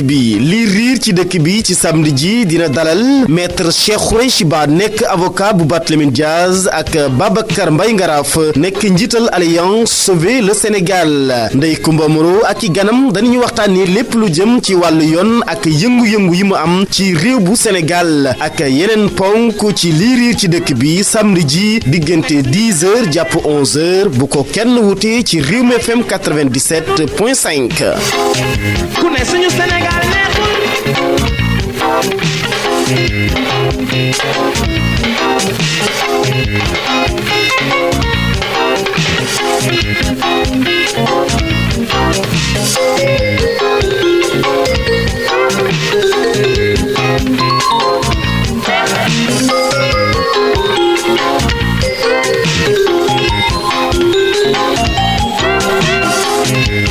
dëkk bi li riir ci dëkk bi ci samedi ji dina dalal maître Cheikh Khoureychi Ba nekk avocat bu Barthélémy Dias ak Babacar Mbaye Ngaraaf nekk njiital alliance Sauver le Sénégal Ndeye Comba Moreau ak i ganam dañuy waxtaanee lépp lu jëm ci wàllu yoon ak yëngu-yëngu yi mu am ci réew bu Sénégal ak yeneen ponk ci li riir ci dëkk bi samedi ji diggante 10h jàpp 11h bu ko kenn wute ci Rewmi FM 97.5. ku ne suñu Sénégal neexul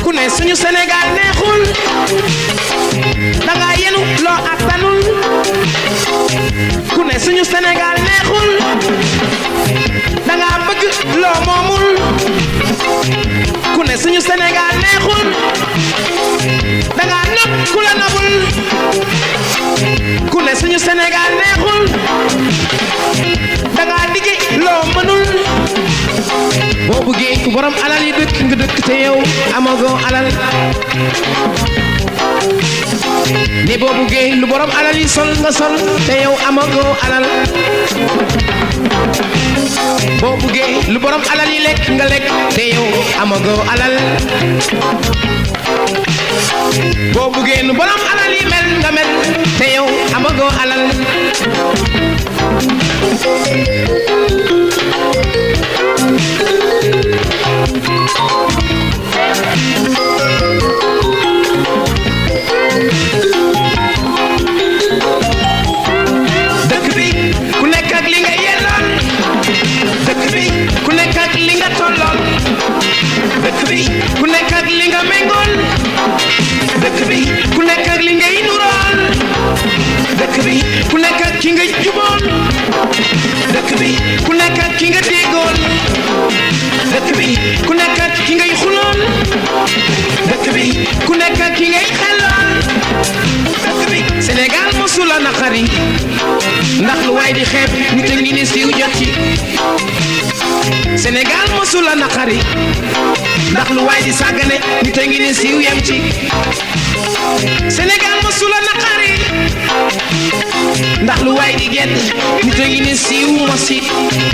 ku ne suñu Sénégal neexul danga yenu loo attanul ku ne suñu Sénégal neexul danga bëgg loo moomul ku ne suñu Sénégal neexul danga nopp ku la nobul ku ne suñu Sénégal neexul danga liggéey loo mënul boo bëggee borom alal yi dëkk nga dëkk te yow amagoo alal ne boo bëggee lu borom alal yi sol nga sol te yow amagoo alal boo bëggee lu borom alal yi lekk nga lekk te yow amagoo alal boo bëggee lu borom alal yi mel nga mel te yow amagoo alal dëkk bi ku nekk ak li nga yelloon dëkk bi ku nekk ak li nga tolloon dëkk bi ku nekk ak li nga méngool dëkk bi ku nekk ak li ngay nuroon dëkk bi ku nekk ak ki nga juboon dëkk bi ku nekk ak ki nga déggoon dëkk bi ku nekk ak ki ngay xuloon dëkk bi ku nekk ak ki ngay xeloon dëkk bi Sénégal mosula naqari ndax lu waay di xeeb nit a ngi ne siiw jot ci Sénégal mosula naqari ndax lu waay di sàggane nit a ngi ne siiw yem ci Sénégal mosula naqari ndax lu waay di gedd nit a ngi ne siiw mosi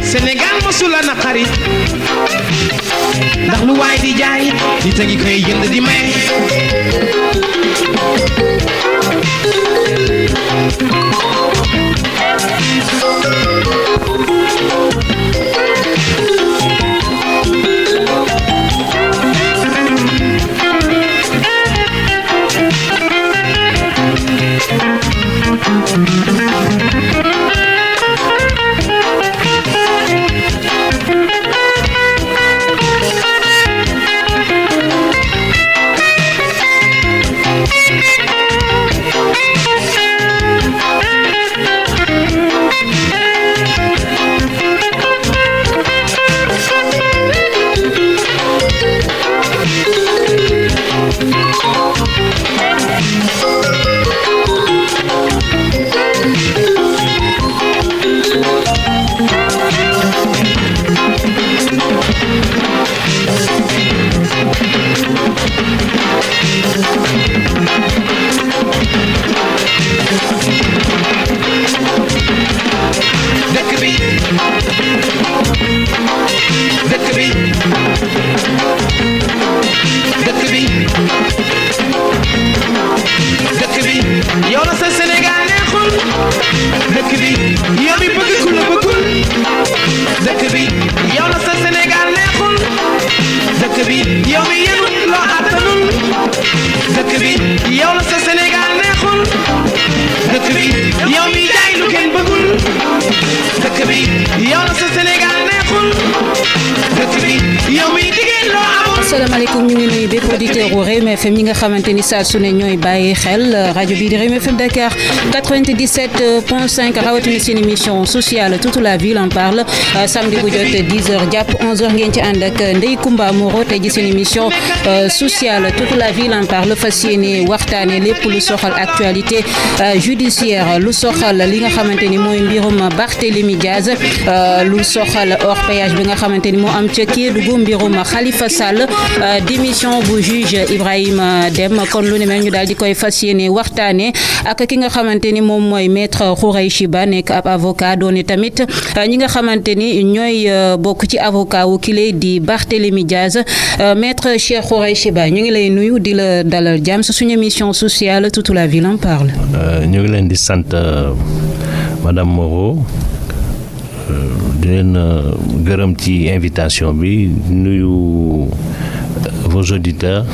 Sénégal mosula naqari ndax lu waay di jaay nit a ngi koy jënd di may asalaamaaleykum ñu ngi nuyu bépp auditeur u Rewmi FM ñi nga xamante ni saa su ne ñooy bàyyi xel rajo bii di Rewmi FM Dakar 97.5 rawatina seen émission sociale toute la ville en parle samedi bu jot 10h jàpp 11h ngeen ci ànd ak Ndeye Comba Moreau tey ji seen émission sociale toute la ville en parle fas yéene waxtaane lépp lu soxal actualité judiciaire lu soxal li nga xamante ni mooy mbirum Barthélémy Diaz lu soxal hors péage bi nga xamante ni moo am ca Kédougou mbirum Khalifa Sall démission bu juge Ibrahima Dème kon lu ne mel ñu daal di koy fas yéene waxtaane ak ki nga xamante ni moom mooy maître Khoureychi Ba nekk ab avocat doone tamit ñi nga xamante ni ñooy bokk ci avocat wu kile di Barthélémy Diaz maître Cheikh Khoureychi Ba ñu ngi lay nuyu di la dalal jàmm sa suñu émission sociale toute la ville en parle. ñu ngi leen di sant madame Moreau di leen gërëm ci invitation bi nuyu vos auditeurs.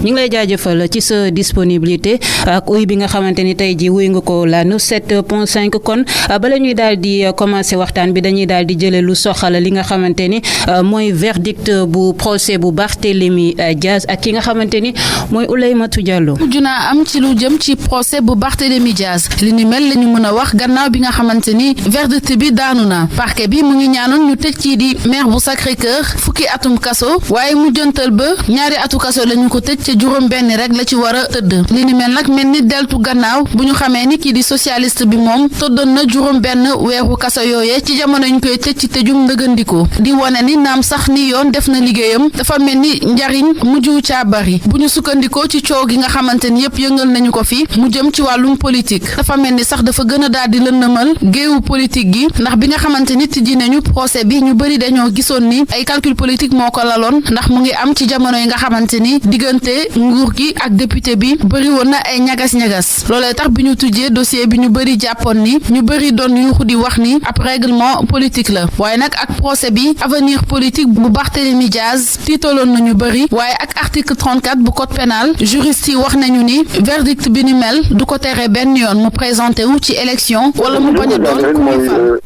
ñu ngi lay jaajëfal ci sa disponibilité ak uy bi nga xamante ni tey ji wuy nga ko la 97.5 kon bala ñuy daal di commencer waxtaan bi dañuy daal di jëlee lu soxal li nga xamante ni mooy verdict bu procès bu Barthélémy Diaz ak ki nga xamante ni mooy Oulaymatou Diallo. mujj naa am ci lu jëm ci procès bu Barthélémy Diaz li ni mel la ñu mën a wax gannaaw bi nga xamante ni verdict bi daanu na parquet bi mu ngi ñaanoon ñu tëj kii di maire bu Sacré-Cœur fukki atum kaso waaye mu jëntal ba ñaari atu kaso la ñu ko tëj juróom benn rek la ci war a tëdd li ni mel nag mel ni deltu gannaaw bu ñu xamee ni kii di socialiste bi moom tëddoon na juróom benn weeru kaso yooyee ci jamono ñu koy tëj ci tëjum ndëgandiko di wane ni naam sax ni yoon def na liggéeyam dafa mel ni njariñ mujju caa bari bu ñu sukkandikoo ci coow gi nga xamante ni yëpp yëngal nañu ko fi mu jëm ci wàllum politique dafa mel ni sax dafa gën a daal di lëndëmal géewu politique gi ndax bi nga xamante ni tijji nañu procès bi ñu bëri dañoo gisoon ni ay calcul politique moo ko laloon ndax mu ngi am ci jamono yi nga xamante ni diggante nguur gi ak député bi bëri woon na ay ñagas-ñagas loolee tax bi ñu tujjee dossier bi ñu bëri jàppoon ni ñu bëri doon yuuxu di wax ni ab règlement politique la waaye nag ak procès bi avenir politique bu Barthélémy Diaz tiitaloon nañu bëri waaye ak article 34 bu code pénal juriste yi wax nañu ni verdict bi ni mel du ko tere benn yoon mu présenté wu ci élection wala mu bañ a doon ku muy fal.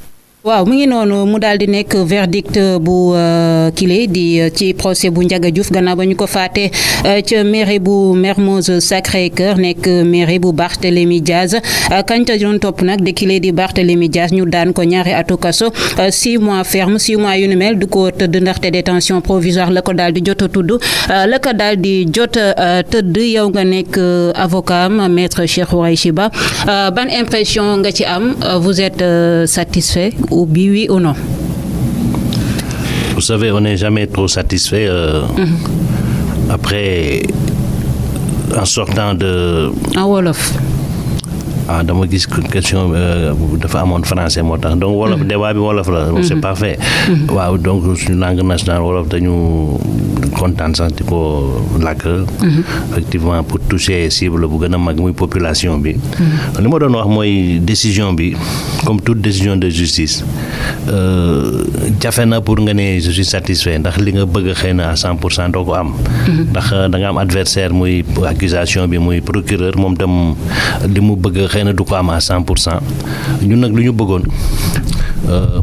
waaw mu ngi noonu mu daal di nekk verdict bu kile di ci procès bu Ndiaga Diouf gannaaw ba ñu ko faate ca mairie bu Mermoz Sacré-Cœur nekk mairie bu Barthélémy Diaz kañ ta doon topp nag de kile di Barthélémy Diaz ñu daan ko ñaari atu kaso 6 mois ferme 6 mois yu ni mel du ko tëdd ndaxte détention provisoire la ko daal di jot a tudd la ko daal di jot tëdd yow nga nekk avocat am maître Cheikh Khoureychi Ba ban impression nga ci am vous êtes satisfait ou oui ou non? Vous savez, on n'est jamais trop satisfait après en sortant de... En wolof. ah dama gis question dafa amoon français moo tax donc wolof débat bi wolof la c'est parfait waaw donc suñu langue nationale wolof dañu kontaan sax di ko làkk effectivement pour toucher cible bu gën a mag muy population bi li ma doon wax mooy décision bi comme toute décision de justice jafe na pour nga ne je suis satisfait ndax li nga bëgg xëy na à 100% doo ko am ndax da nga am adversaire muy accusation bi muy procureur moom tam li mu bëgg xëy na du ko am à 100% ñun nag lu ñu bëggoon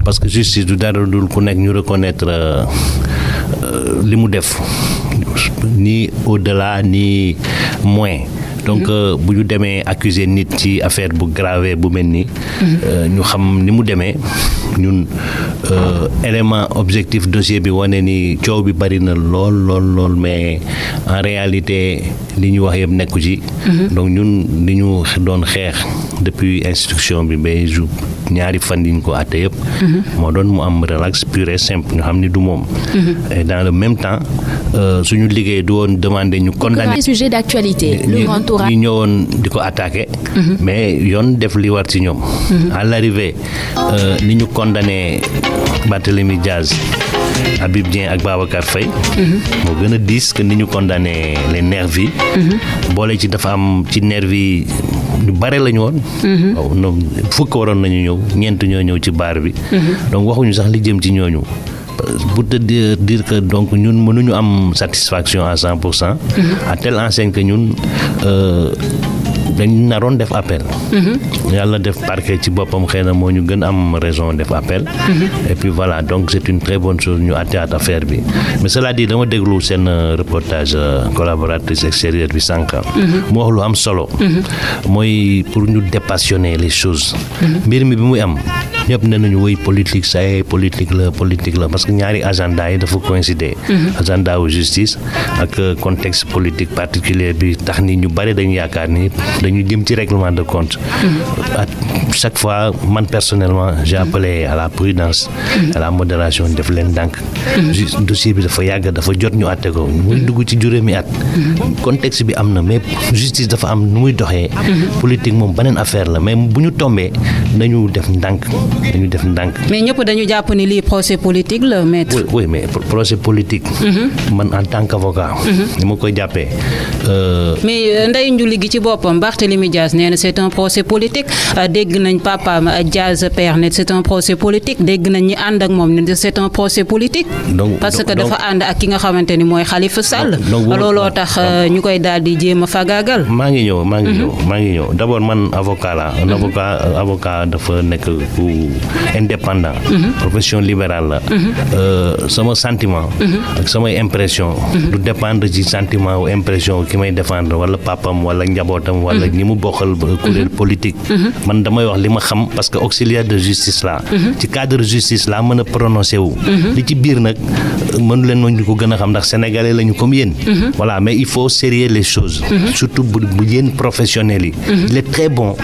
parce que justice du dara dul ku nekk ñu reconnaître li mu def ni au-delà ni moins donc bu ñu demee accuser nit ci affaire bu grave bu mel ni ñu xam ni mu demee ñun élément objectif dossier bi wane ni coow bi bari na lool mais en réalité li ñu wax yëpp nekku ci donc ñun li ñu doon xeex depuis instruction bi ba jour ñaari fan yi ñu ko àtte yëpp moo doon mu am relax pur et simple ñu xam ni du moom et dans le même temps suñu liggéey du woon demander ñu condamner sujet d'actualité ñu ñëwoon di ko attaquer mais yoon def li war ci ñoom à l'arrivée ni ñu condamné Barthélémy Diaz Habib Dieng ak Babacar Faye moo gën a diis que ni ñu condamné les nervis boole ci dafa am ci nervis ñu bare lañu woon waaw ñoom fukk waroon nañu ñëw ñeent ñoo ñëw ci baar bi donc waxuñu sax li jëm ci ñooñu pour te dire que donc ñun mënuñu am satisfaction à 100% à telle enseigne que ñun dañ naroon def appel. yàlla def parquet ci boppam xëy na moo ñu gën am raison def appel. et puis voilà donc c'est une très bonne chose ñu àttewaat affaire bi mais cela dit dama déglu seen reportage collaboratrice extérieure bi sànq. mu wax lu am solo. mooy pour ñu dépassionner les choses. mbir mi bi muy am ñëpp ne nañu woy politique ça y est politique la parce que ñaari agenda yi dafa coïncider. agenda wu justice ak contexte politique particulier bi tax ni ñu bari dañu yaakaar ni dañu jëm ci règlement de compte. à chaque fois man personnellement j'ai appelé à la prudence à la modération def leen ndànk. dossier bi dafa yàgg dafa jot ñu àtte ko muy dugg ci juróomi at. contexte bi am na mais justice dafa am nu muy doxee. politique moom beneen affaire la mais bu ñu tombee nañu def ndànk. mais ñëpp dañu jàpp ni lii procès politique la maître. oui mais procès politique. man en tant qu'avocat. ni ma koy jàppee. mais Ndeye Ndiouly gi ci boppam Barthélémy Dias nee na c'est un procès politique dégg nañ papaam Dias père ne c'est un procès politique dégg nañ ñi ànd ak moom ne c'est un procès politique. parce que dafa ànd ak ki nga xamante ni mooy Khalifa Sall. looloo tax ñu koy daal di jéem a fagaagal. maa ngi ñëw d'abord man avocat la un avocat dafa nekk ku indépendant. profession libérale la. sama sentiment. ak samay impression. du dépendre ci sentiment ou impression ki may défendre wala papam wala njabootam wala ñi mu bokkal kuréel politique. man damay wax li ma xam parce que auxiliaire de justice la. ci cadre justice la mën a prononcé wu. li ci biir nag mënu leen ñu ko gën a xam ndax sénégalais lañu comme yéen. voilà mais il faut sérieux les choses. surtout bu yéen professionnels yi. il est très bon.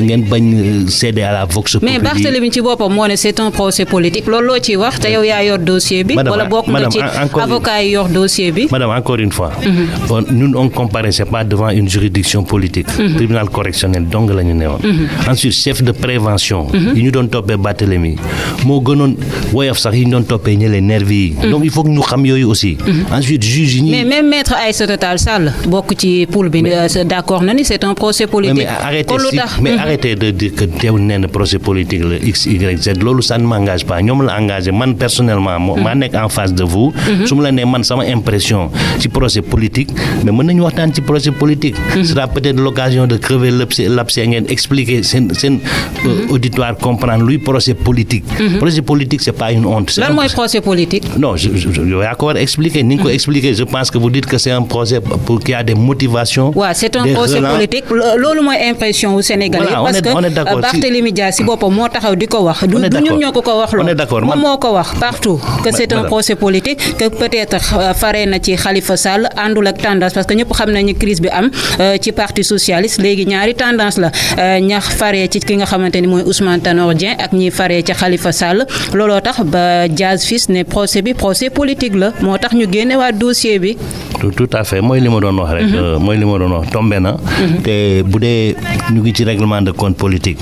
ngeen bañ céder à la vox populi. mais Barthélémy ci boppam moo ne c'est un procès politique loolu loo ciy wax te yow yaa yor dossier bi. wala bokk nga ci avocat yi yor dossier bi. madame encore une fois. ñun on comparaissait pas devant une juridiction politique. tribunal correctionnel donc la ñu newoon. ensuite chef de prévention. yi ñu doon toppee Barthélémy moo gënoon woyof sax yi ñu doon toppee ñële nervi yi. donc il faut que ñu xam yooyu aussi. ensuite juge yi mais même maître Aïssata Tall Sall bokk ci pool bi d'accord na ni c'est un procès politique. mais arrêtez de dire que teew nee na procès politique la X Y Z loolu ça ne m'engage pas ñoom la engagé man personnellement maa nekk en face de vous. su ma la nee man sama impression ci procès politique mais mën nañu waxtaan ci procès politique. ce sera peut-être l'occasion de crever l'abcès ngeen expliquer seen auditoire comprendre luy procès politique. procès politique c'est pas une honte. lan mooy procès politique. non yow yaa ko war a expliquer ni nga ko expliquer je pense que vous dites que c'est un procès pour qu'il y a des motivations. waaw c'est un procès politique loolu mooy impression wu Sénégalais parce que Barthélémy Dias si boppam moo taxaw di ko wax. du ñun ñoo ko wax loolu moom moo ko wax partout que c'est un procès politique que peut-être faree na ci Khalifa Sall àndul ak tendance parce que ñëpp xam nañu crise bi am ci parti socialiste léegi ñaari tendance la ñax faree ci ki nga xamante ni mooy Ousmane Tanor Dieng ak ñi faree ci Khalifa Sall looloo tax ba Dias fils ne procès bi procès politique la moo tax ñu génne waa dossier bi. tout à fait mooy li ma doon wax rek. mooy li ma doon wax tombé na. te bu dee ñu ngi ci règlement de compte politique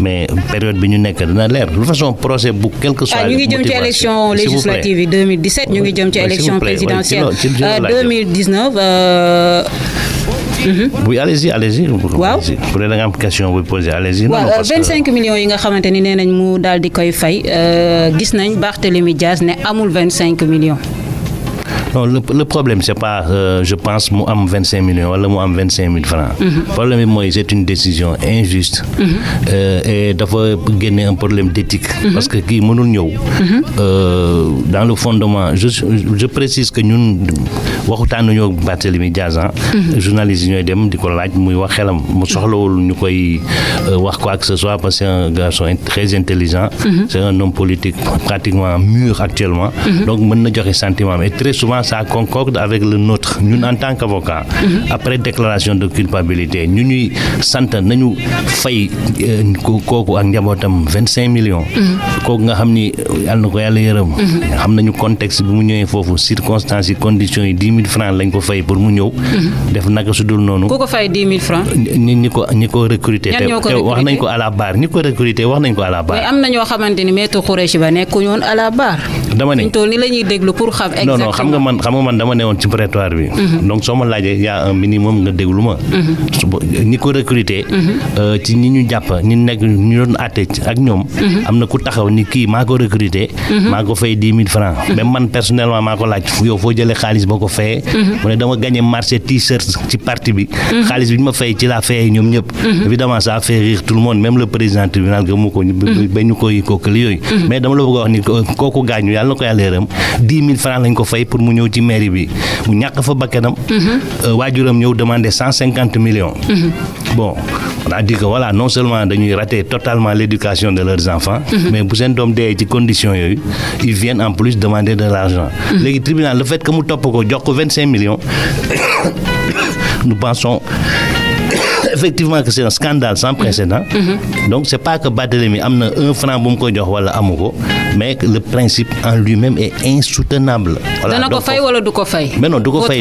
mais période bi ñu nekk dina leer de toute façon procès bu quelque soit. ñu ngi jëm ci élection législative yi 2017 ñu ngi jëm ci élection présidentielle 2019. oui allez-y. waaw bu dee da nga am question buy poser allez-y. waaw 25 millions yi nga xamante ni nee nañ mu daal di koy fay gis nañ Barthélémy Dias ne amul 25 millions. non le problème c'est pas je pense mu am 25 millions wala mu am 25 000 francs. problème bi mooy c'est une décision injuste. et dafa génne un problème d'éthique. parce que kii mënul ñëw. dans le fondement je précise que ñun waxutaanu ñoo Barthélémy Dias journalistes yi ñooy dem di ko laaj muy wax xelam mu soxlawul ñu koy wax quoi que ce soit parce que c'est un garçon très intelligent. c'est un homme politique pratiquement mûr actuellement. donc mën na joxe sentiment et très souvent ça concorde avec le nôtre ñun en tant qu'avocat. après déclaration de culpabilité ñu ñuy sant nañu fay kooku ak njabootam 25 millions. kooku nga xam ni yàlla na ko yàlla yërëm. xam nañu contexte bi mu ñëwee foofu circonstances yi conditions yi 10 000 francs lañ ko fay pour mu ñëw. def naka su dul noonu. ku ko fay 10 000 francs. ñi ko recruter. te wax nañ ko à la barre ñi ko recruter wax nañ ko à la barre. mais am na ñoo xamante ni maître Khoureyssi Ba nekkuñu woon à la barre. dama ne fi ñu toll nii la ñuy déglu pour xam. exactement non xam nga man dama newoon ci prétoire bi. donc soo ma laajee y a un minimum nga déglu ma. ñi ko recruter. ci ñi ñu jàpp ñu doon àtte ak ñoom. am na ku taxaw ni kii maa ko recruter. maa ko fay 10 000 francs. même man personnellement maa ko laaj yow foo jëlee xaalis boo ko fayee. mu ne dama gagné marché t-shirt ci parti bi. xaalis bi ñu ma fay ci laa fayee ñoom ñëpp. évidemment ça a fait rire tout le monde même le président tribunal gëmu ko ba ñu koy kookali yooyu. mais dama la bëgg a wax ni kooku gaañu yàlla na ko yàlla yërëm 10 000 francs lañ ko fay pour mu ñëw ci mairie bi mu ñàkk fa bakkanam. waajuram ñëw demander 150 millions. bon on a dit que voilà non seulement dañuy rater totalement l'éducation de leurs enfants. mais bu seen doom dee ci conditions yooyu ils viennent en plus demander de l'argent. léegi tribunal le fait que mu topp ko jox ko 25 millions nous pensons effectivement que c'est un scandale sans précédent. Donc c'est pas que Barthélémy am na 1 franc bu mu ko jox wala amu ko mais le principe en lui-même est insoutenable. Voilà, dana ko fay wala du ko fay. mais non du ko fay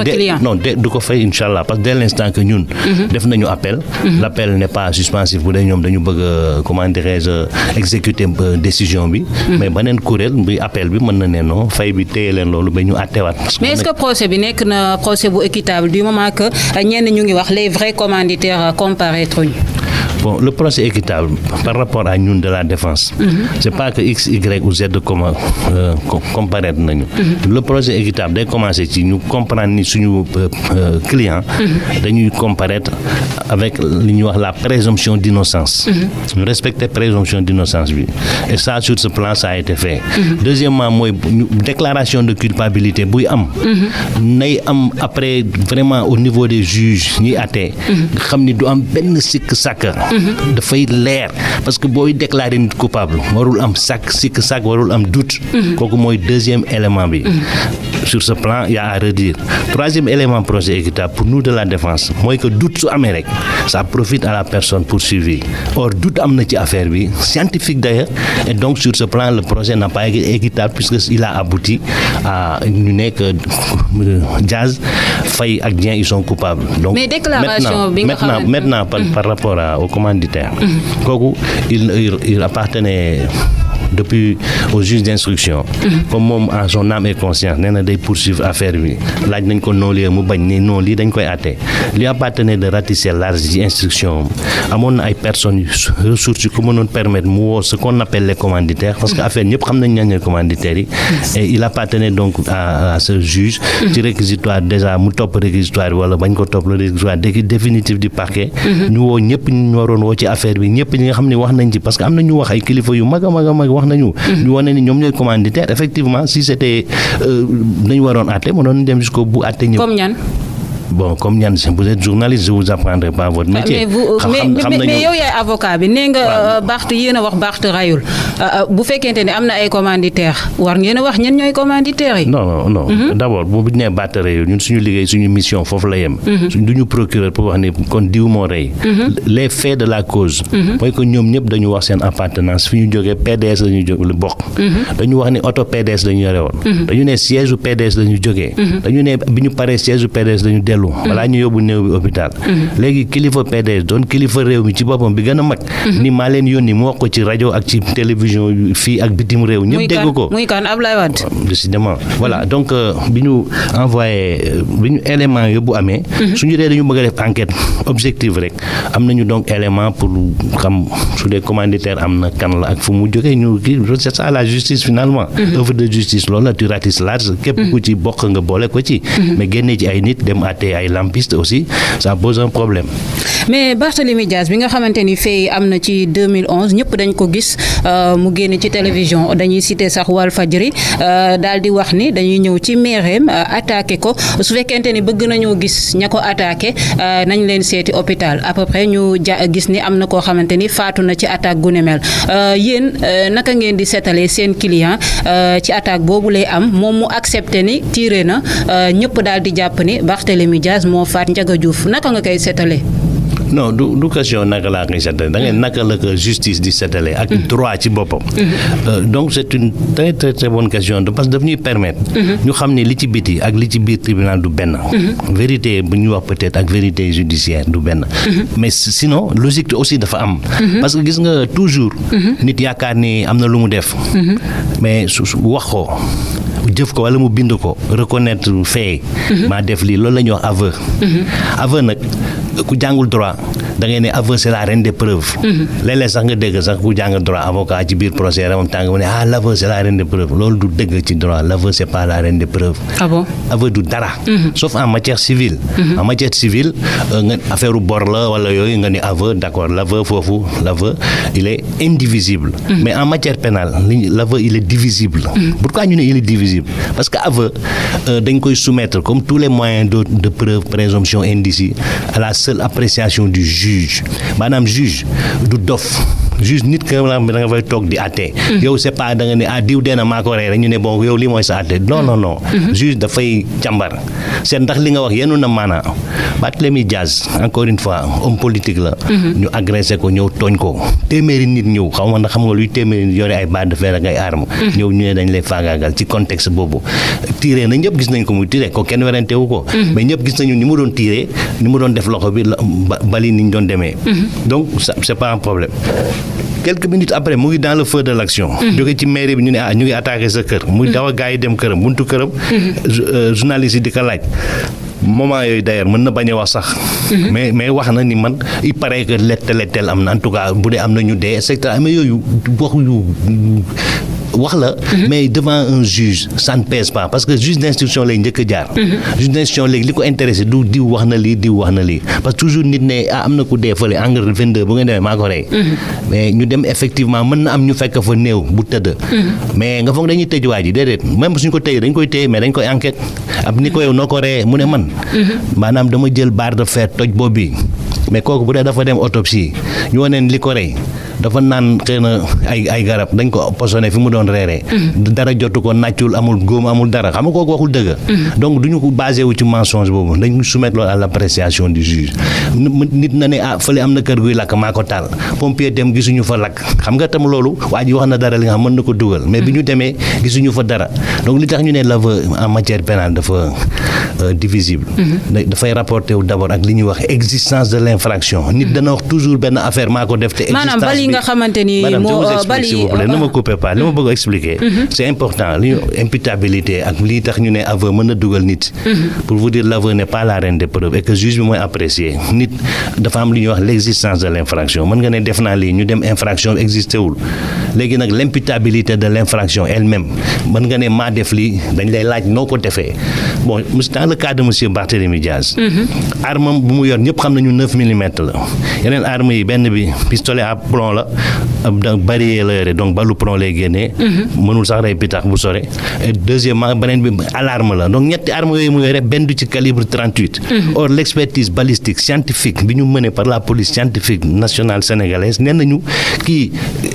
du ko fay inchallah parce que dès l'instant que ñun def nañu appel. l'appel n'est pas suspensif bu dee ñoom dañu bëgg comment dirais-je exécuter décision bi. mais beneen kuréel bi appel bi mën na ne non fay bi téye leen loolu ba ñu àttewaat. mais est-ce que procès bi nekk na procès bu équitable du moment que ñenn ñu ngi wax les vrais commanditaires comparaître ñu. Bon, le procès équitable par rapport à ñun de la défense. C'est pas que X, Y ou Z comparaître nañu. Le procès équitable day commencer ci ñu comprendre ni suñu client dañuy comparaître avec li ñuy wax la présomption d'innocence. ñu respecter présomption d'innocence bi et ça sur ce plan ça a été fait. Deuxièmement mooy déclaration de culpabilité buy am. nay am après vraiment au niveau des juges ñuy àtte xam ni du am benn sikk sàkk. dafay leer parce que booy déclarer nit coupable warul am sikk sàkk warul am doute. kooku mooy deuxième élément bi. sur ce plan y a à redire. Troisième élément procès équitable pour nous de la défense mooy que doute su amee rek ça profite à la personne poursuivie. Or doute am na ci affaire bi scientifique d'ailleurs et donc sur ce plan le procès n'a pas été équitable puisque il a abouti à ñu nekk Diaz Faye ak Dieng ils sont coupables. Donc mais déclaration bi nga xam maintenant par rapport au commanditaire. kooku il appartenait depuis au juge d'instruction. comme moom en son âme et conscience nee na day poursuivre affaire bi laaj nañ ko non-lieu mu bañ ni non lii dañ koy àtte li appartenait de ratisser large ci instruction amoon na ay personnes ressources yu ko mënoon permettre mu woo ce qu'on appelle les commanditaires parce que affaire ñëpp xam nañ ñooy commanditaires yi et il appartenait donc à ce juge ci réquisitoire déjà mu topp réquisitoire bi wala bañ ko topp le réquisitoire définitif du parquet ñu woo ñëpp ñu waroon woo ci affaire bi ñëpp ñi nga xam ne wax nañ ci parce que am na ñu wax ay kilifa yu mag a mag a mag wax nañu ñu wane ni ñoom ñooy commanditaire effectivement si c'était nañu waroon àtte mënoon dem jusqu'au bout àtte ñëpp. comme ñan. Bon comme ñan vous êtes journaliste je vous apprendrai pas votre métier. mais yow yaay avocat bi nee nga Barth yéen a wax Barth rayul bu fekkente ne am na ay commanditaires war ngeen a wax ñen ñooy commanditaires yi. non d'abord bu ñu nee Barth rayul ñun suñu liggéey suñu mission foofu la yem. du ñu procureur pour wax ni kon diw moo rey. les faits de la cause. mooy que ñoom ñëpp dañu wax seen appartenance fi ñu jógee PDS la ñu jógee lu bokk. dañu wax ni auto PDS la ñu yore woon. dañu ne siège u PDS la ñu jógee. dañu ne bi ñu paree siège u PDS la ñu dellu. balaa ñu yóbbu néew bi hôpital. léegi kilifa PDS doon kilifa réew mi ci boppam bi gën a mag. ni maa leen yónni mu wax ko ci rajo ak ci télévision fii ak bitim réew. ñëpp dégg ko muy kan Ablaye Wade. décidément voilà donc bi ñu envoyé bi ñu élément yóbbu amee. suñu dee dañu bëgg a def enquête objective rek am nañu donc élément pour xam su dee commanditaire am na kan la ak fu mu jógee ñu kii c'est ça la justice finalement. œuvre de justice loolu la tu ratisses large. képp ku ci bokk nga boole ko ci. mais génne ci ay nit dem àtte ay lampiste aussi ça pose un problème. mais Barthélémy Dias bi nga xamante ni fay am na ci 2011 ñëpp dañ ko gis mu génn ci télévision dañuy citer sax Walfadjri daal di wax ni dañuy ñëw ci maireem attaqué ko su fekkente ni bëgg nañoo gis ña ko attaqué nañ leen seeti hôpital à peu près ñu gis ni am na koo xamante ni faatu na ci attaque gu ne mel yéen naka ngeen di seetalee seen client ci attaque boobu lay am moom mu accepté ni tiré na ñëpp daal di jàpp ni Barthélémy Dias moo faat Ndiaga Diouf naka nga koy seetalee. non du question naka laa koy seetale da ngeen naka la ko justice di seetale ak droit ci boppam. donc c'est une très très très bonne question parce que daf ñuy permettre. ñu xam ne li ci biti ak li ci biir tribunal du benn. vérité bu ñuy wax peut-être ak vérité judiciaire du benn. mais sinon logique aussi dafa am. parce que gis nga toujours. nit yaakaar ni am na lu mu def. mais su wax ko jëf ko wala mu bind ko reconnaître fait maa def lii loolu la ñuy wax aveu. aveu nag ku jàngul droit da ngay ne aveu c'est la reine des preuves. léeg-léeg sax nga dégg sax ku jàng droit avocat ci biir procès ramam tàng mu ne l'aveu c'est la reine des preuves loolu du dëgg ci droit l'aveu c'est pas la reine des preuves. Ah bon? Aveu du dara. sauf en matière civile. En matière civile nga affaire bor la wala yooyu nga ni aveu d'accord l'aveu foofu l'aveu il est indivisible. Mais en matière pénale l'aveu il est divisible. Pourquoi ñu ne il est divisible? Parce que aveu dañ koy soumettre comme tous les moyens de preuve présomption indice à la seule appréciation du juge. Maanaam juge du dof. Juge nit ka da nga fay toog di àtte. yow c'est pas da nga ne diw dee na maa ko rey rek ñu ne bon yow lii mooy sa àtte non. Juge dafay càmbar seet ndax li nga wax yenu na maanaa. Barthélémy Diaz encore une fois homme politique la. ñu agressé ko ñëw tooñ ko téeméeri nit ñëw xaw ma ndax xam nga luy téeméeri nit yore ay barre de fer ak ay armes. ñëw ñu ne dañ lay faagaagal ci contexte boobu. tiré na ñëpp gis nañ ko muy tiré ko kenn werante wu ko. mais ñëpp gis nañu ni mu doon tiré ni mu doon def loxo bi bali ni ñu doon demee. donc c'est pas un problème. Quelques minutes après mu ngi dans le feu de l'action. jóge ci mairie bi ñu ne ñu ngi attaqué sa kër. muy daw a gars yi dem këram buntu këram. journaliste yi di ko laaj. moment yooyu d'ailleurs mën na bañ a wax sax. mais wax na ni man il paraît que lettel am na en tout cas bu dee am na ñu dee et cetera mais yooyu wax yu wax la. mais devant un juge ça ne pèse pas parce que juge d'instruction lay njëkk a jaar. juge d'instruction léegi li ko intéressé du diw wax na lii parce que toujours nit ne am na ku dee fële engrais 22 bu ngeen demee maa ko rey. mais ñu dem effectivement mën na am ñu fekk fa néew bu tëdd. mais nga foog dañuy tëj waa ji déedéet même suñ ko tëjee dañ koy téye mais dañ koy enquête ab ni ko yow noo ko reyee mu ne man. maanaam dama jël barre de fer toj bopp bi mais kooku bu dee dafa dem autopsie ñu waneen li ko rey dafa naan xëy na ay garab dañ ko posone fi mu doon reeree. dara jotu ko nàccul amul góom amul dara xam nga kooku waxul dëgg. donc duñu ko basé wu ci mensonge boobu dañ soumettre loolu à l'appréciation du juge. nit na ne fële am na kër guy lakk maa ko taal pompier dem gisuñu fa lakk xam nga tam loolu waa ji wax na dara li nga xam mën na ko dugal mais bi ñu demee gisuñu fa dara donc li tax ñu ne l'aveu en matière pénale dafa divisible. dafay rapporter wu d'abord ak li ñuy wax existence de l'infraction. nit dana wax toujours benn affaire maa ko def te existence nga xamante ni moo bali ne me coupez pas li ma bëgg a expliquer. c'est important li imputabilité ak lii tax ñu ne aveu mën na dugal nit. pour vous dire l'aveu n'est pas la reine des preuves et que juge bi mooy apprécier nit dafa am li ñuy wax l'existence de l'infraction mën nga ne def naa lii ñu dem infraction existé wul léegi nag l'imputabilité de l'infraction elle-même mën nga ne maa def lii dañ lay laaj noo ko defee bon dans le cas de monsieur Barthélémy Diaz. arme bu mu yor ñëpp xam nañu 9 millimètres la yeneen arme yi benn bi pistolet à plomb la barillet la yore donc balu plomb lay génnee. mënul sax rey pitax bu sore et deuxièmement beneen bi alarme la donc ñetti arme yooyu mu yore benn du ci calibre 38. or l'expertise balistique scientifique bi ñu menée par la police scientifique nationale sénégalaise nee nañu kii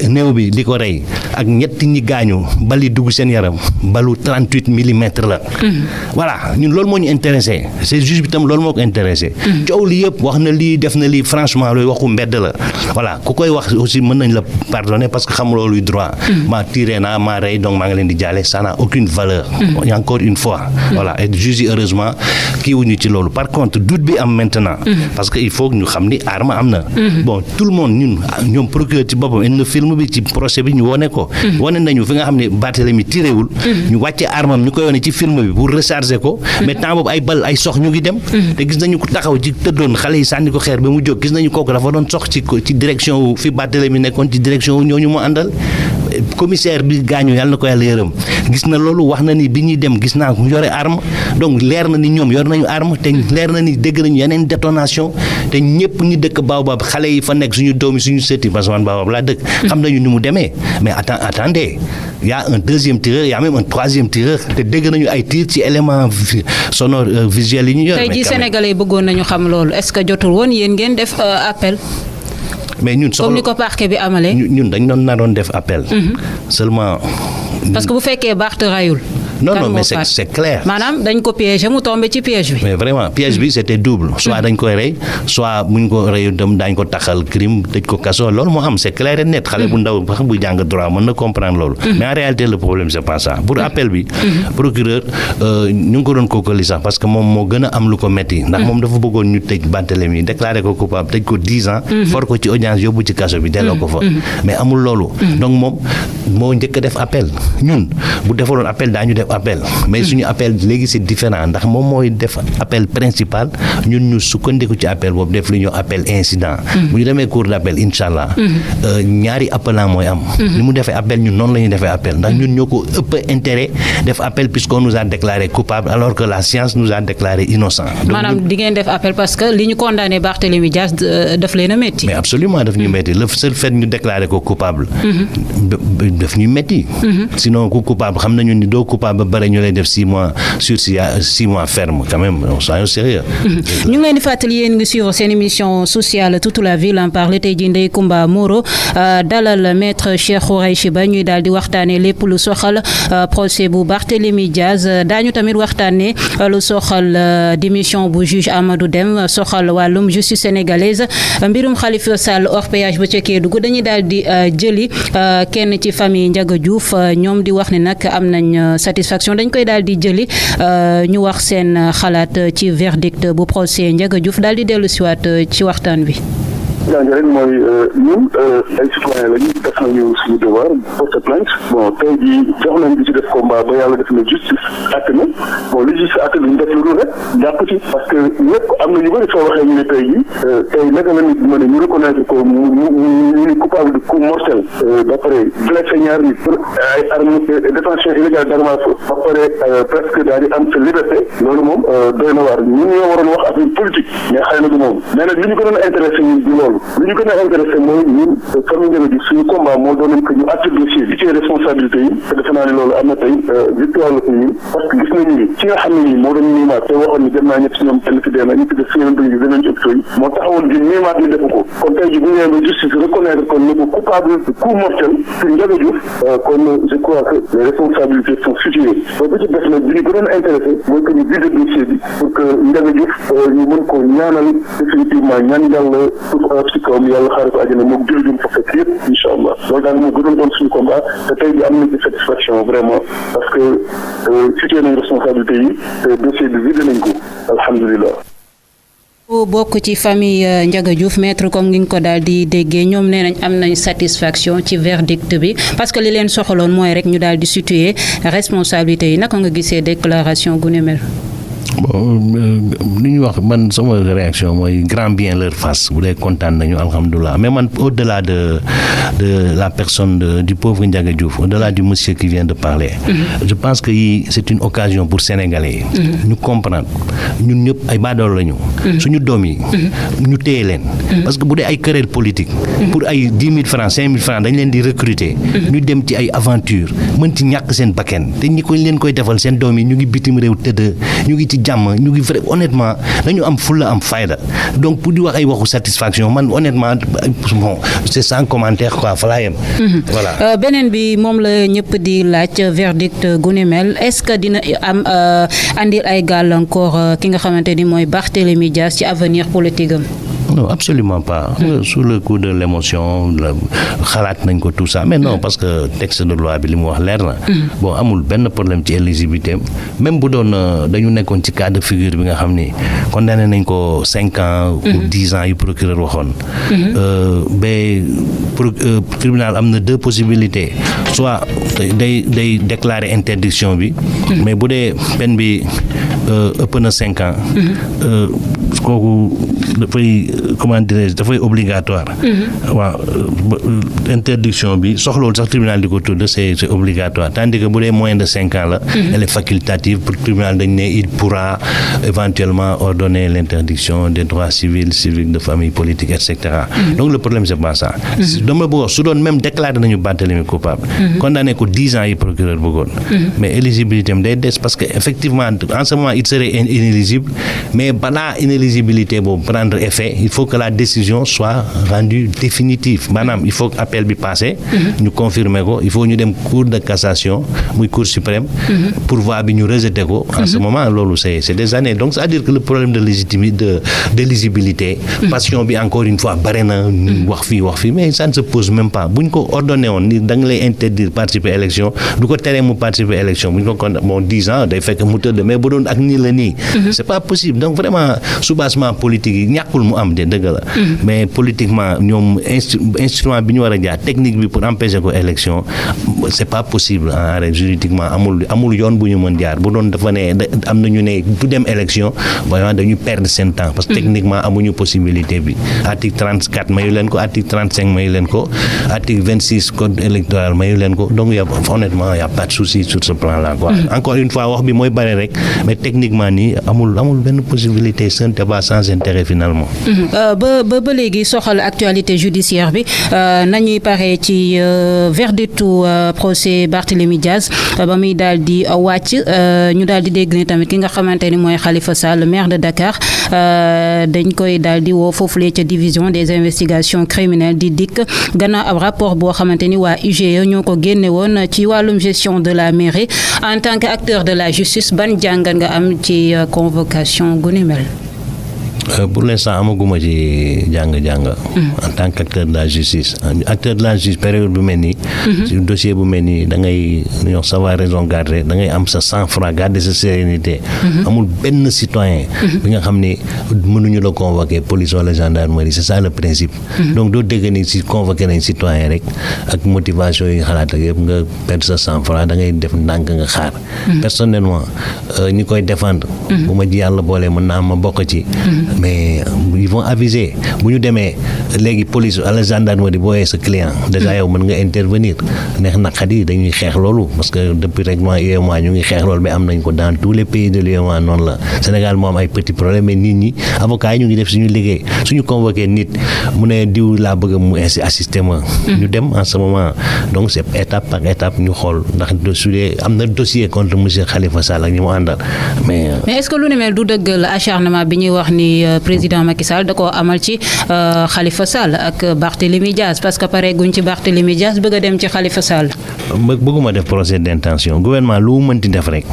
néew bi li ko rey ak ñetti ñi gaañu bali dugg seen yaram balu 38 millimètres la. voilà ñun loolu moo ñu intéressé c'est juge bi tam loolu moo ko intéressé. coow li yëpp wax na lii def na lii franchement loolu waxu mbedd la voilà ku koy wax aussi mën nañ la pardonner parce que xam loolu droit. maa tiré naa maa rey donc maa ngi leen di jaale ça n'a aucune valeur. encore une fois. voilà et juge yi heureusement kii wuñu ci loolu par contre doute bi am maintenant. parce que il faut ñu xam ni arme am na. bon tout le monde ñoom procureur ci boppam indi na film bi ci procès bi ñu wone ko. wone nañu fi nga xam ne Barthélémy tiréwul. ñu wàcce arme am ñu koy wone ci film bi pour recharger ko. mais temps boobu ay bal ay sox ñu ngi dem. te gis nañu ko taxaw ci tëddoon xale yi sànni ko xeer ba mu jóg gis nañu kooku dafa doon sox ci direction wu fi Barthélémy nekkoon ci direction wu ñooñu mu àndal. commissaire bi gaañu yàlla na ko yàlla yërëm gis na loolu wax na ni bi ñuy dem gis naa ko yore arme donc leer na ni ñoom yor nañu arme te leer na ni dégg nañu yeneen détonation te ñëpp ñi dëkk Baobab xale yi fa nekk suñu doom yi suñu sëti parce que man Baobab laa dëkk xam nañu ni mu demee mais attendez y a un deuxième tireur y a même un troisième tireur te dégg nañu ay tir ci élément sonore visuel yi ñu yor. tey jii Sénégalais yi bëggoon nañu xam loolu est-ce que jotul woon yéen ngeen def appel. mais ñun comme ni ko parquet bi amalee. ñun dañ doon naroon def appel. seulement. parce que bu fekkee Barth rayul. non mais c'est clair. maanaam dañ ko piéger mu tombé ci piège bi. mais vraiment piège bi c'était double. soit dañ koy rey soit muñ ko reyu dem daañ ko taxal crime tëj ko kaso loolu moo am c'est clair et net xale bu ndaw ba xam bu jàng droit mën na comprendre loolu. mais en réalité le problème c'est pas ça pour appel bi. procureur ñu ngi ko doon kookali sax parce que moom moo gën a am lu ko metti ndax moom dafa bëggoon ñu tëj Barthélémy déclaré ko coupable tëj ko 10 ans. for ko ci audience yóbbu ci kaso bi delloo ko fa. mais amul loolu. donc moom moo njëkk a def appel ñun bu defaloon appel daañu def def appel mais suñu appel léegi c'est différent ndax moom mooy def appel principal ñun ñu sukkandiku ci appel boobu def lu ñu appel incident bu ñu demee cour d'appel inshallah ñaari appelant mooy am ni mu defee appel ñun noonu la ñuy defee appel ndax ñun ñoo ko ëpp intérêt def appel puisqu'on nous a déclaré coupable alors que la science nous a déclaré innocent. maanaam di ngeen def appel parce que li ñu condamné Barthélémy Dias daf leen a métti. mais absolument daf ñu métti le seul fait ñu déclaré ko coupable daf ñu métti sinon ku coupable xam nañu ni doo coupable ba bare ñu lay def 6 mois sursis 6 mois ferme quand même soyons sérieux. ñu ngi leen di fàttali yéen ngi suivre seen émission sociale toute la ville en parle tey jii Ndeye Comba Moreau dalal maître Cheikh Khoureychi Ba ñuy daal di waxtaanee lépp lu soxal procès bu Barthélémy Dias daañu tamit waxtaanee lu soxal démission bu juge Amadou Deme soxal wàllum justice sénégalaise mbirum Khalifa Sall hors péage ba ca Kédougou dañuy daal di jëli kenn ci famille Ndiaga Diouf ñoom di wax ne nag am nañ satisfaction dañ koy daal di jëli ñu wax seen xalaat ci verdict bu procès Ndiaga Diouf daal di dellu siwaat ci waxtaan bi. daanaka rek mooy ñun ay citoyen lañu def nañu suñu devoir porte plainte bon tey jii jox nañ di ci def combat ba yàlla def na justice àtte na bon li justice àtte ñu def lu dul rek jàpp ci parce que ñëpp am na ñu bëri soo waxee ñu ne tey jii tey naka la nit mën a ñu reconnaître ko ñu ni coupable de coup mortel ba pare blessé ñaar nit ay armes détention illégale d'armes à feu ba pare presque daal di am sa liberté loolu moom doy na waar ñun ñoo waroon wax affaire politique mais xëy na du moom mais nag li ñu gënoon intéressé ñun du loolu li ñu gën a intéressé mooy ñun famille Ndiaga Diouf suñu combat moo doonoon que ñu àtte dossier bi ci responsabilité yi te defe naa ne loolu am na tey victoire la ko ñun parce que gis nañu ni ci nga xam ne nii moo doon niimaat te waxoon ni dem naa ñett ñoom kenn ki dee na ñu ci def seen bëgg yi demeen ci hôpitaux yi moo taxawoon di niimaat ni defu ko kon tey ji bu ñëwee ba justice reconnaître kon ni ko coupable de coup mortel pour Ndiaga Diouf kon je crois que les responsabilités sont situées boobu ci def nag bi ñu gënoon intéressé mooy que ñu vide dossier bi pour que Ndiaga Diouf ñu mën ko ñaanal définitivement ñaan yàlla ci kawam yàlla xaaral ko àjjana moom jël fa fekk yëpp incha allah loolu daal moo gënoon doon suñu combat te tey bi am na ci satisfaction vraiment parce que situé nañ responsabilité yi te dossier bi vide nañ ko alhamdulilah. bokk ci famille Ndiaga Diouf maître comme ngi nga ko daal di déggee ñoom nee nañ am nañ satisfaction ci verdict bi parce que li leen soxaloon mooy rek ñu daal di situer responsabilité yi naka nga gisee déclaration gu ne mel. bon li ñu wax man sama réaction mooy grand bien leur face bu dee kontaan nañu alhamdulilah mais man au-delà de la personne du pauvre Ndiaga Diouf au-delà du monsieur qui vient de parler je pense que yi c'est une occasion pour Sénégalais yi ñu comprendre ñun ñëpp ay baadoolo lañu suñu doom yi ñu téye leen parce que bu dee ay querelle politique pour ay 10 000 francs 5 000 francs dañ leen di recruter ñu dem ci ay aventure mën ci ñàkk seen bakkan te ñi koy leen koy defal seen doom yi ñu ngi bitim réew tëdd ñu ngi ci jàmm ñu ngi vrai honnêtement dañu am fulla am fayda donc pour di wax ay waxu satisfaction man honnêtement bon c'est sans commentaire quoi fa laa yem voilà beneen bi moom la ñëpp di laaj verdict gu ni mel est-ce que dina am andil ay gàllankoor ki nga xamante ni mooy Barthélémy Dias ci avenir politique am. Non, absolument pas. Sous le coup de l'émotion, xalaat nañ ko tout ça. Mais non, parce que texte de loi bi li mu wax leer na. Bon, amul benn problème ci éligibilité même bu doon dañu nekkoon ci cas de figure bi nga xam ni condamné nañ ko 5 ans ou 10 ans yu procureur waxoon. Tribunal am na 2 possibilités. Soit day déclarer interdiction bi. Mais bu dee peine bi ëpp na 5 ans. Kooku dafay comment dirais-je dafay obligatoire. waaw interdiction bi soxlawul sax tribunal di ko tudd c'est obligatoire tandis que bu dee moins de 5 ans la. elle est facultative pour tribunal dañ ne il pourra éventuellement ordonner l'interdiction des droits civils civiques de famille politique et cetera. donc le problème c'est pas ça. dama bëgg su doon même déclaré nañu Barthélémy coupable. condamné ko 10 ans yi procureur bëggoon. mais éligibilité am day des parce que effectivement en ce moment il serait inéligible mais balaa inéligibilité boobu prendre effet il faut que la décision soit rendue définitive maanaam il faut que appel bi passé ñu confirmer ko il faut ñu dem cour de cassation muy cour suprême pourvoi bi ñu rejeter ko en ce moment loolu c'est des années donc c'est-à-dire que le problème de légitimité d'éligibilité passion bi encore une fois bare na wax fii mais ça ne se pose même pas buñ ko ordonné woon ni da nga lay interdire participer élection du ko teree mu participer élection buñ ko kon bon 10 ans day fekk mu tëdd mais bu doon ak nii la nii c'est pas possible donc vraiment soubassement politique yi ñàkkul mu am de dëgg la mais politiquement ñoom instrument bi ñu war a jaar technique bi pour empêcher ko élection c'est pas possible en règle juridiquement amul yoon bu ñu mën jaar bu doon dafa ne am na ñu ne du dem élection vraiment dañu perdre seen temps parce que techniquement amuñu possibilité bi article 34 mayu leen ko article 35 mayu leen ko article 26 code électoral mayu leen ko donc honnêtement y a pas de souci sur ce plan là quoi encore une fois wax bi mooy bare rek mais techniquement nii amul benn possibilité c'est un débat sans intérêt finalement ba léegi soxal actualité judiciaire bi nañuy pare ci verdictu procès Barthélémy Diaz ba muy daal di wàcc ñu daal di dégg ni tamit ki nga xamante ni mooy Khalifa Sall maire de Dakar dañ koy daal di woo foofulee ca division des investigations criminelles di DIC gannaaw ab rapport boo xamante ni waa IGE ñoo ko génne woon ci wàllum gestion de la mairie en tant que acteur de la justice ban jàngat nga am ci convocation gu ni mel. Pour l'instant amaguma ci jàng en tant qu'acteur de la justice période bu mel nii ci dossier bu mel nii da ngay ñoo savoir raison garder da ngay am sa sang-froid garder sa sérénité amul benn citoyen bi nga xam ne mënuñu la convoquer police wala gendarmerie c'est ça le principe donc doo dégg ni si convoquer nañ citoyen rek ak motivation yi xalaat ak yëpp nga perdre sa sang-froid da ngay def ndànk nga xaar personnellement ñi koy défendre bu ma ji yàlla boolee mën naa ma bokk ci mais ils vont aviser bu ñu demee léegi police wala gendarmerie boo yee sa client déjà yow mën nga intervenir neex naqadi dañuy xeex loolu parce que depuis règlement UEMOA ñu ngi xeex loolu mais am nañ ko dans tous les pays de l'UEMOA noonu la Sénégal moo am ay petits problèmes mais nit ñi avocats yi ñu ngi def suñu liggéey suñu convoqué nit mu ne diw laa bëgg mu assister ma ñu dem en ce moment donc c'est étape par étape ñu xool ndax su dee am na dossier contre monsieur Khalifa Sall ak ñi mu àndal mais est-ce que lu ne mel du dëgg la acharnement bi ñuy wax ni président Macky Sall da koo amal ci Khalifa Sall ak Barthélémy Diaz parce que pare guñ ci Barthélémy Diaz bëgg a dem ci Khalifa Sall. bëgguma def procès d'intention gouvernement lu mu mënti def rek.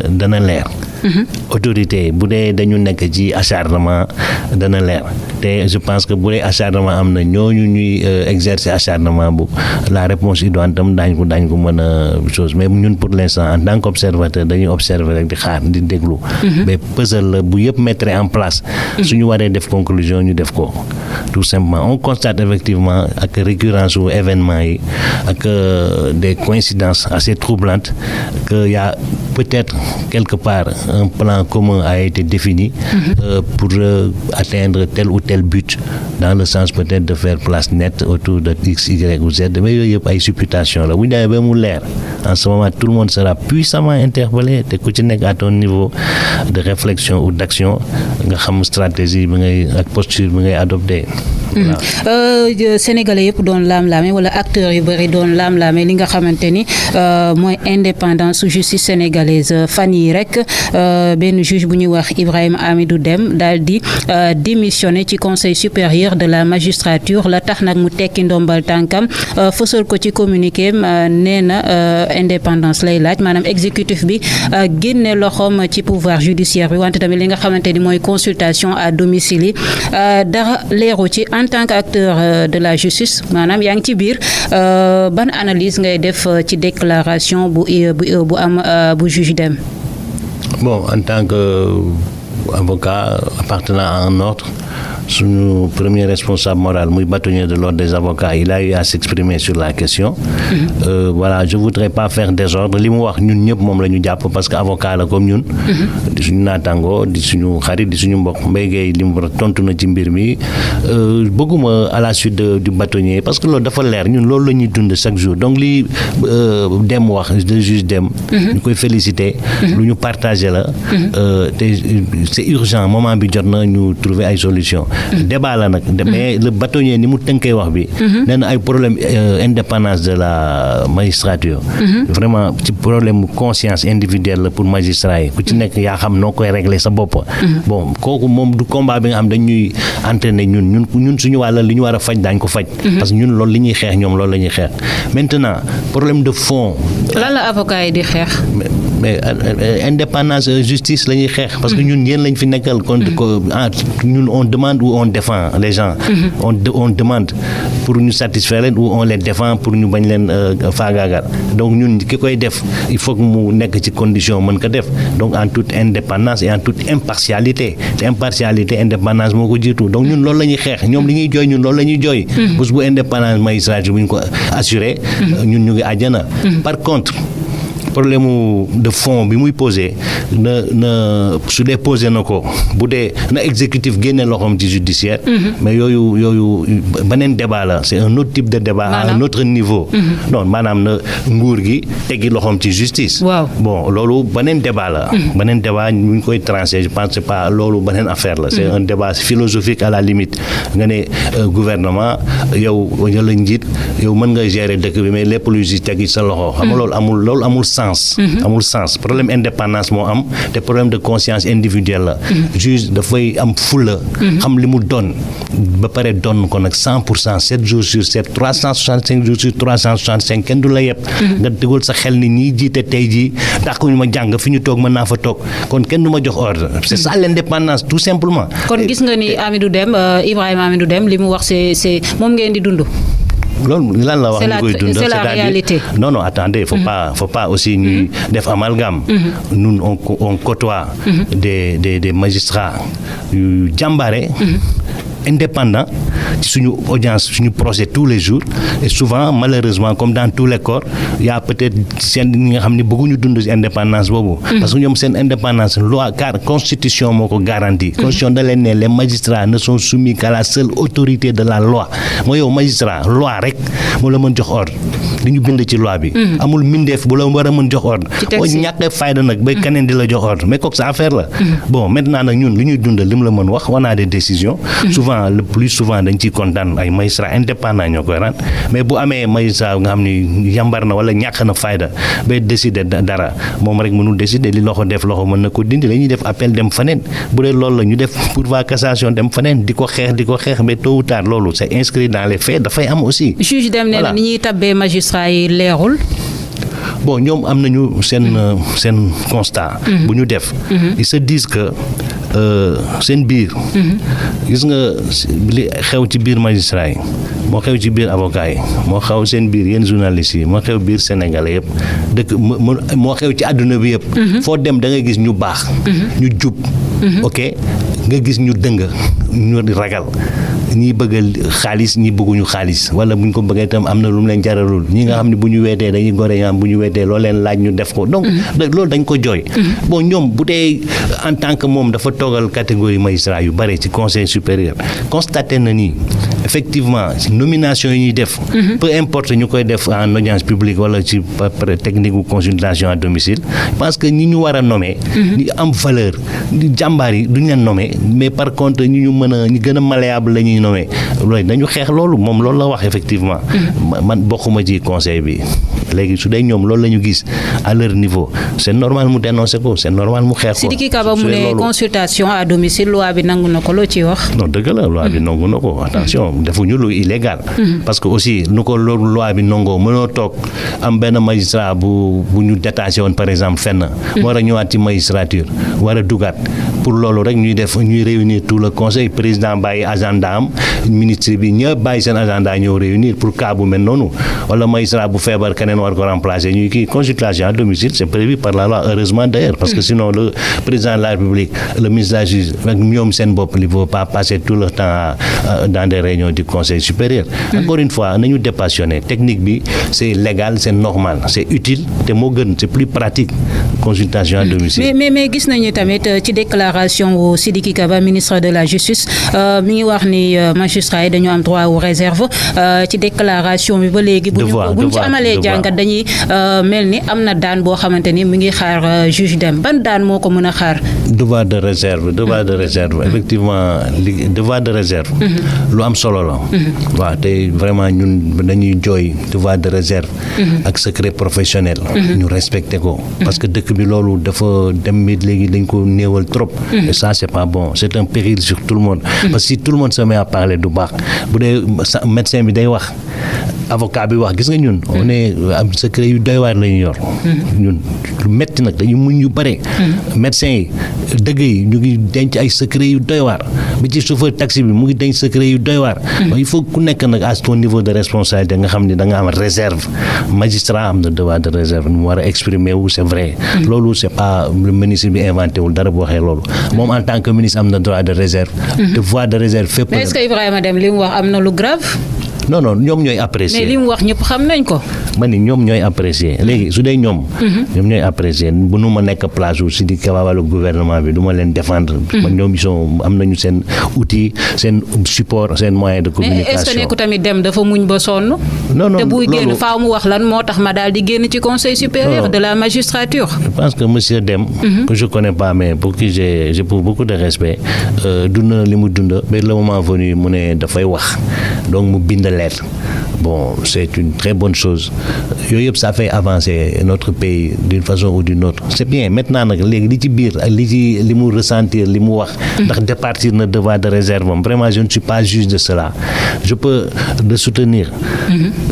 dana leer. autorité bu dee dañu nekk ci acharnement dana leer te je pense que bu dee acharnement am na ñooñu ñuy exercer acharnement bu la réponse idoine tam daañ ko mën a chose mais ñun pour l'instant en tant qu'observateur dañuy observer rek di xaar di déglu mais puzzle la bu yëpp mettre en place suñu waree def conclusion ñu def ko tout simplement on constate effectivement ak récurrence wu événements yi ak des coïncidences assez troublantes que y a peut-être quelque part un plan commun a été défini pour atteindre tel ou tel but dans le sens peut-être de faire place nette autour de X, Y ou Z mais yooyu yëpp ay supputation la bu ñu demee ba mu leer en ce moment tout le monde sera puissamment interpellé te ku ci nekk à ton niveau de réflexion ou d'action nga xam stratégie bi ngay ak posture bi ngay adopté. Sénégalais yëpp doon laam-laame wala acteurs yu bëri doon laam-laame li nga xamante ni mooy indépendance su justice sénégalaise fan yi rek benn juge bu ñuy wax Ibrahima Amidou Dème daal di démissionné ci conseil supérieur de la magistrature la tax nag mu tekki ndombal tànkam fësal ko ci communiqué nee na indépendance lay laaj maanaam exécutif bi génne loxoom ci pouvoir judiciaire bi wante tamit li nga xamante ni mooy consultation à domicile yi dara leeru ci en tant qu'acteur de la justice maanaam yaa ngi ci biir ban analyse ngay def ci déclaration bu am bu juge Dème. Bon, en tant qu'avocat appartenant à un ordre, suñu premier responsable moral muy bâtonnier de l'ordre des avocats il a eu à s'exprimer sur la question voilà je voudrais pas faire désordre li mu wax ñun ñëpp moom la ñu jàpp parce que avocat la comme ñun di suñu naataango di suñu xarit di suñu mbokk Mbaye Gueye li mu tontu na ci mbir mi bëgguma à la suite du bâtonnier parce que loolu dafa leer ñun loolu la ñuy dund chaque jour donc li Dème wax le juge Dème ñu koy féliciter lu ñu partagé la te c'est urgent moment bi jot na ñu trouver ay solutions débat la nag mais le bâtonnier ni mu tënkee wax bi nee na ay problème indépendance de la magistrature vraiment ci problème conscience individuelle la pour magistrat yi ku ci nekk yaa xam noo koy régler sa bopp bon kooku moom du combat bi nga xam dañuy entraîner ñun suñu wàlla li ñu war a faj daañ ko faj parce que ñun loolu li ñuy xeex ñoom loolu la ñuy xeex maintenant problème de fond lan la avocat yi di xeex mais indépendance justice la ñuy xeex parce que ñun yéen lañ fi nekkal kon ñun on demande ou on défend les gens on demande pour ñu satisfaire leen ou on les défend pour ñu bañ leen faagaagal donc ñun ki koy def il faut que mu nekk ci condition mën ko def donc en toute indépendance et en toute impartialité te impartialité indépendance moo ko jiitu donc ñun loolu la ñuy xeex ñoom li ñuy jooy ñun loolu la ñuy jooy bés bu indépendance magistrature bu ñu ko assuré ñun ñu ngi àjjana par contre problème de fond bi muy posé na su dee posé na ko bu dee na exécutif génne loxoom ci judiciaire mais yooyu beneen débat la c'est un autre type de débat à un autre niveau non maanaam na nguur gi teggi loxoom ci justice bon loolu beneen débat la beneen débat ñu ngi koy tranché je pense c'est pas loolu beneen affaire la c'est un débat philosophique à la limite nga ne gouvernement yow la njiit yow mën nga gérer dëkk bi mais lépp lu ci teggi sa loxo xam nga loolu amul sens problème indépendance moo am te problème de conscience individuelle la juge dafay am fulla xam li mu doon ba pare doon ko nag 100% 7 jours sur 7 365 jours sur 365 kenn du la yeb nga dugal sa xel ni ñi jiite tey jii dàquñu ma jàng fi ñu toog mën naa fa toog kon kenn du ma jox ordre c'est ça l'indépendance tout simplement kon gis nga ni Amidou Dème Ibrahima Amidou Dème li mu wax c'est moom ngeen di dund loolu lan la wax ñu koy dund c'est la réalité. Non attendez faut pas aussi ñuy def amalgame nous on côtoie des magistrats yu jàmbaare indépendant ci suñu audience suñu procès tous les jours et souvent malheureusement comme dans tous les corps il y a peut-être seen ñi nga xam ne bëgguñu dund ci indépendance boobu parce que ñoom seen indépendance loi car constitution moo ko garantie constitution da leen ne les magistrats ne sont soumis qu'à la seule autorité de la loi mooy yow magistrat loi rek moo la mën jox ordre li ñu bind ci loi bi amul mindeef bu la war a mën jox ordre oo ñàkkee fayda nag ba keneen di la jox ordre mais kooku sa affaire la bon maintenant nag ñun li ñuy dundal li mu la mën wax on a des décisions souvent le plus souvent dañ ciy kontaan ay magistrats indépendants ñoo koy rendre mais bu amee magistrat nga xam ni yambar na wala ñàkk na fayda ba décider dara moom rek mënul décider li loxo def loxo mën na ko dindi la ñuy def appel dem faneen bu dee loolu la ñu def pourvoi cassation dem faneen di ko xeex mais tôt ou tard loolu c'est inscrit dans les faits dafay am aussi. juge dem ne ni ñuy tabbee magistrat yi leerul. bon ñoom am nañu seen constat bu ñu def ils se disent que seen biir gis nga li xew ci biir magistrat yi moo xew ci biir avocat yi moo xew seen biir yéen journalistes yi moo xew biir sénégalais yëpp dëkk moo xew ci àdduna bi yëpp foo dem da ngay gis ñu baax ñu jub ok nga gis ñu dëng ñu ragal ñi bëgg xaalis ñi bëgguñu xaalis wala bu ñu ko bëggee itam am na lu mu leen jaralul ñi nga xam ne bu ñu weetee dañuy gore ñaam bu ñu weetee loo leen laaj ñu def ko donc loolu dañ ko jooy bon ñoom bu dee en tant que moom dafa toogal catégorie magistrat yu bare ci conseil supérieur constaté na ni effectivement nomination yi ñuy def peu importe ñu koy def en audience publique wala ci technique ou consultation à domicile parce que ñi ñu war a nommer ñi am valeur ñi jàmbaar yi duñ leen nommer mais par contre ñi gën a malléable la ñuy nommer loolu dañu xeex loolu moom loolu la wax effectivement man bokkuma ci conseil bi léegi su dee ñoom loolu la ñu gis à leur niveau c'est normal mu dénoncer ko c'est normal mu xeex ko. Sidiki Kaba mu ne consultation à domicile loi bi nangu na ko loo ciy wax. non dëgg la loi bi nangu na ko attention defuñu lu illégal. parce que aussi nu ko loolu loi bi nangoo mënoo toog am benn magistrat bu ñu détaché woon par exemple fenn. war a ñëwaat ci magistrature war a dugaat pour loolu rek ñuy réunir tout le conseil président bàyyi agenda am ministre bi ñëpp bàyyi seen agenda ñëw réunir pour cas bu mel noonu wala magistrat bu feebar keneen war ko remplacer ñuy kii consultation à domicile c'est prévu par la loi heureusement d'ailleurs parce que sinon le président de la République le ministre de la Justice ak ñoom seen bopp il ne faut pas passer tout le temps dans des réunions du conseil supérieur. Encore une fois nañu dépassionné technique bi c'est légal c'est normal c'est utile te moo gën c'est plus pratique consultation à domicile. mais gis nañu tamit ci déclaration wu Sidiki Kaba ministre de la justice mi ngi wax ni magistrats yi dañu am droit au réserve ci déclaration bi ba léegi. bu ñu ci amalee jàngat dañuy mel ni am na daan boo xamante ni mu ngi xaar juge Dème ban daan moo ko mën a xaar. devoir de réserve effectivement devoir de réserve. lu am solo la. waaw te vraiment ñun dañuy jooy devoir de réserve. ak secret professionnel. ñu respecté ko. parce que dëkk bi loolu dafa dem bi léegi dañ ko néewal trop. et ça c'est pas bon c'est un péril sur tout le monde. parce que si tout le monde se met à parler du baax bu dee médecin bi day wax avocat bi wax gis nga ñun on est am secret yu doy waar la ñu yor ñun lu metti nag dañu muñ yu bare médecins yi dëgg yi ñu ngi denc ay secret yu doy waar bi ci chauffeur taxi bi mu ngi denc secret yu doy waar il faut ku nekk nag à ton niveau de responsabilité nga xam ne da nga am réserve magistrat am na devoir de réserve mu war a exprimer wu c'est vrai loolu c'est pas le ministre bi inventé wul dara bu waxee loolu moom en tant que ministre am na droit de réserve devoir de réserve fépp. mais est-ce que Ibrahima Dème li mu wax am na lu grave. non ñoom ñooy apprécier. mais li mu wax ñëpp xam nañ ko. ma ni ñoom ñooy apprécier léegi su dee ñoom ñooy apprécier bu nu ma nekk place wu Sidiki Kaba wala gouvernement bi du ma leen défendre. man ñoom am nañu seen outil seen support seen moyen de communication. mais est-ce que nekku tamit dem dafa muñ ba sonn. non te buy génn faaw mu wax lan moo tax ma daal di génn ci conseil supérieur de la magistrature. je pense que monsieur Dème que je connais pas mais pour qui j'ai beaucoup de respect dund na li mu dund mais le moment venu mu ne dafay wax donc mu bind lettre. Bon, c'est une très bonne chose. Yooyu yëpp ça fait avancer notre pays d'une façon ou d'une autre. C'est bien maintenant nag léegi li ci biir ak li mu ressentir li mu wax. ndax départir na devoir de réserve am vraiment je ne suis pas juge de cela. Je peux le soutenir.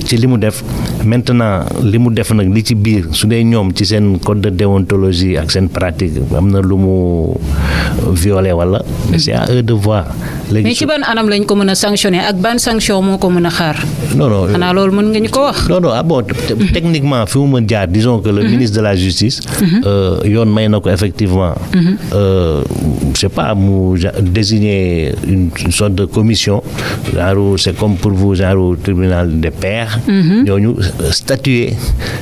ci li mu def maintenant li mu def nag li ci biir su dee ñoom ci seen code de déontologie ak seen pratique am na lu mu violé wala. mais c'est à eux de voir. léegi mais ci ban anam lañ ko mën a sanctionner ak ban sanction moo ko mën a xaar. non xanaa loolu mën nga ñu ko wax. non bon techniquement fi mu mën jaar disons que le ministre de la justice. yoon may na ko effectivement. je sais pas mu désigner une sorte de commission genre c'est comme pour vous genre tribunal des pairs. ñooñu statuer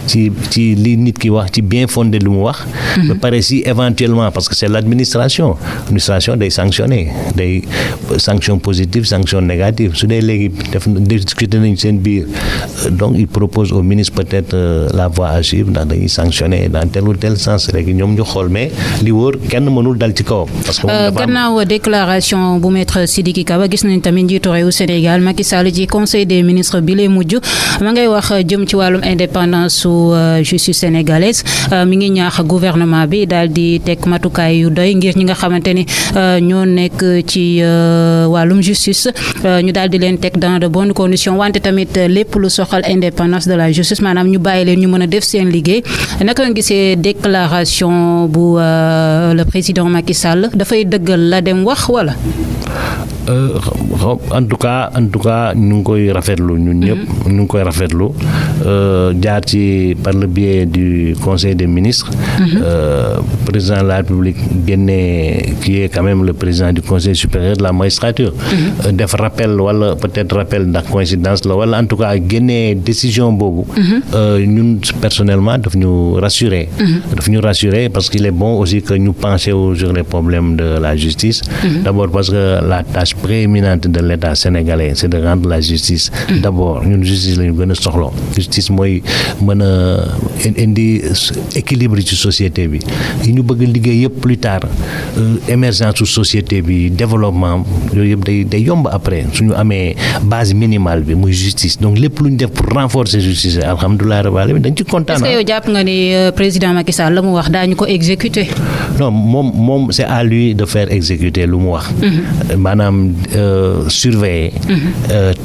ci li nit ki wax ci bien fondé lu mu wax. ba pare si éventuellement parce que c'est l'administration day sanctionner day sanction positive sanction négative su dee léegi discuter nañ seen biir donc il propose au ministre peut-être la voie à suivre ndax dañuy sanctionner dans tel ou tel sens léegi ñoom ñu xool mais li wóor kenn mënul dal ci kawam. parce que gannaaw déclaration bu maître Sidiki Kaba gis nañ tamit njiitu réewu Sénégal Macky Sall ci conseil des ministres bi lay mujj ma ngay wax jëm ci wàllum indépendance su justice sénégalaise mi ngi ñaax gouvernement bi daal di teg matukaay yu doy ngir ñi nga xamante ni ñoo nekk ci wàllum justice ñu daal di leen teg dans de bonnes conditions wante tamit lépp lu soxal indépendance de la justice maanaam ñu bàyyi leen ñu mën a def seen liggéey naka nga gisee déclaration bu le président Macky Sall dafay dëggal la dem wax wala. en tout cas ñu ngi koy rafetlu ñun ñëpp ñu ngi koy rafetlu jaar ci par le biais du conseil des ministres. président de la République génne qui est quand même le président du conseil supérieur de la magistrature. def rappel wala peut-être rappel ndax coïncidence la wala en tout cas génne décision boobu. ñun personnellement daf ñu rassurer. Parce qu'il est bon aussi que ñu pencher sur les problèmes de la justice. D'abord parce que la tâche prééminente de l'État sénégalais c'est de rendre la justice. D'abord ñun justice la ñu gën a soxla justice mooy mën a indi équilibre ci société bi yi ñu bëgg liggéey yëpp plus tard émergence su société bi développement yooyu yëpp day yomb après suñu amee base minimale bi muy justice donc lépp lu ñu def pour renforcer justice alhamdulilah rabbil alamin dañ ci kontaan. est-ce que yow jàpp nga ni président Macky Sall la mu wax daañu ko exécuter. non moom c'est à lui de faire exécuter lu mu wax. maanaam surveiller.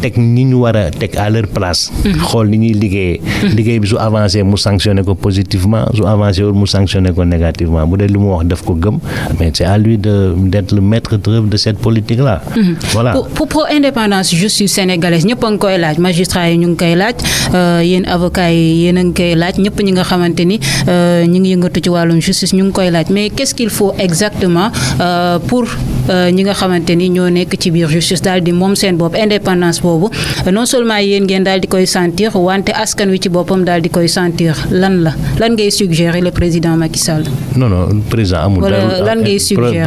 teg ñi ñu war a teg à leur place. xool ni ñuy liggéey bi su avancé mu sanctionner ko positivement su avancé wul mu sanctionner ko négativement bu dee lu mu wax daf ko gëm mais c'est à lui d'être le maître d'œuvre de cette politique là. voilà pour indépendance justice sénégalaise ñëpp a ngi koy laaj magistrats yi ñu ngi koy laaj yéen avocats yi yéen a ngi koy laaj ñëpp ñi nga xamante ni ñu ngi yëngatu ci wàllum justice ñu ngi koy laaj mais qu'est-ce qu'il faut exactement pour ñi nga xamante ni ñoo nekk ci biir justice daal di moom seen bopp indépendance boobu non seulement yéen ngeen daal di koy sentir wante askan wi ci boppam daal di koy sentir lan ngay suggérer le président Macky Sall. non président amul wala lan ngay suggérer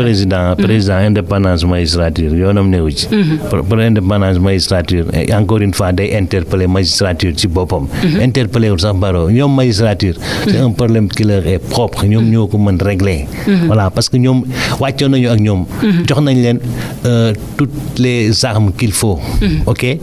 président indépendance magistrature yoonam newu ci. pour indépendance magistrature encore une fois day interpeller magistrature ci boppam. interpeller wul sax baro ñoom magistrature. c'est un problème qui leur est propre ñoom ñoo ko mën régler. voilà parce que ñoom wàccoon nañu ak ñoom. jox nañ leen toutes les armes qu'il faut. ok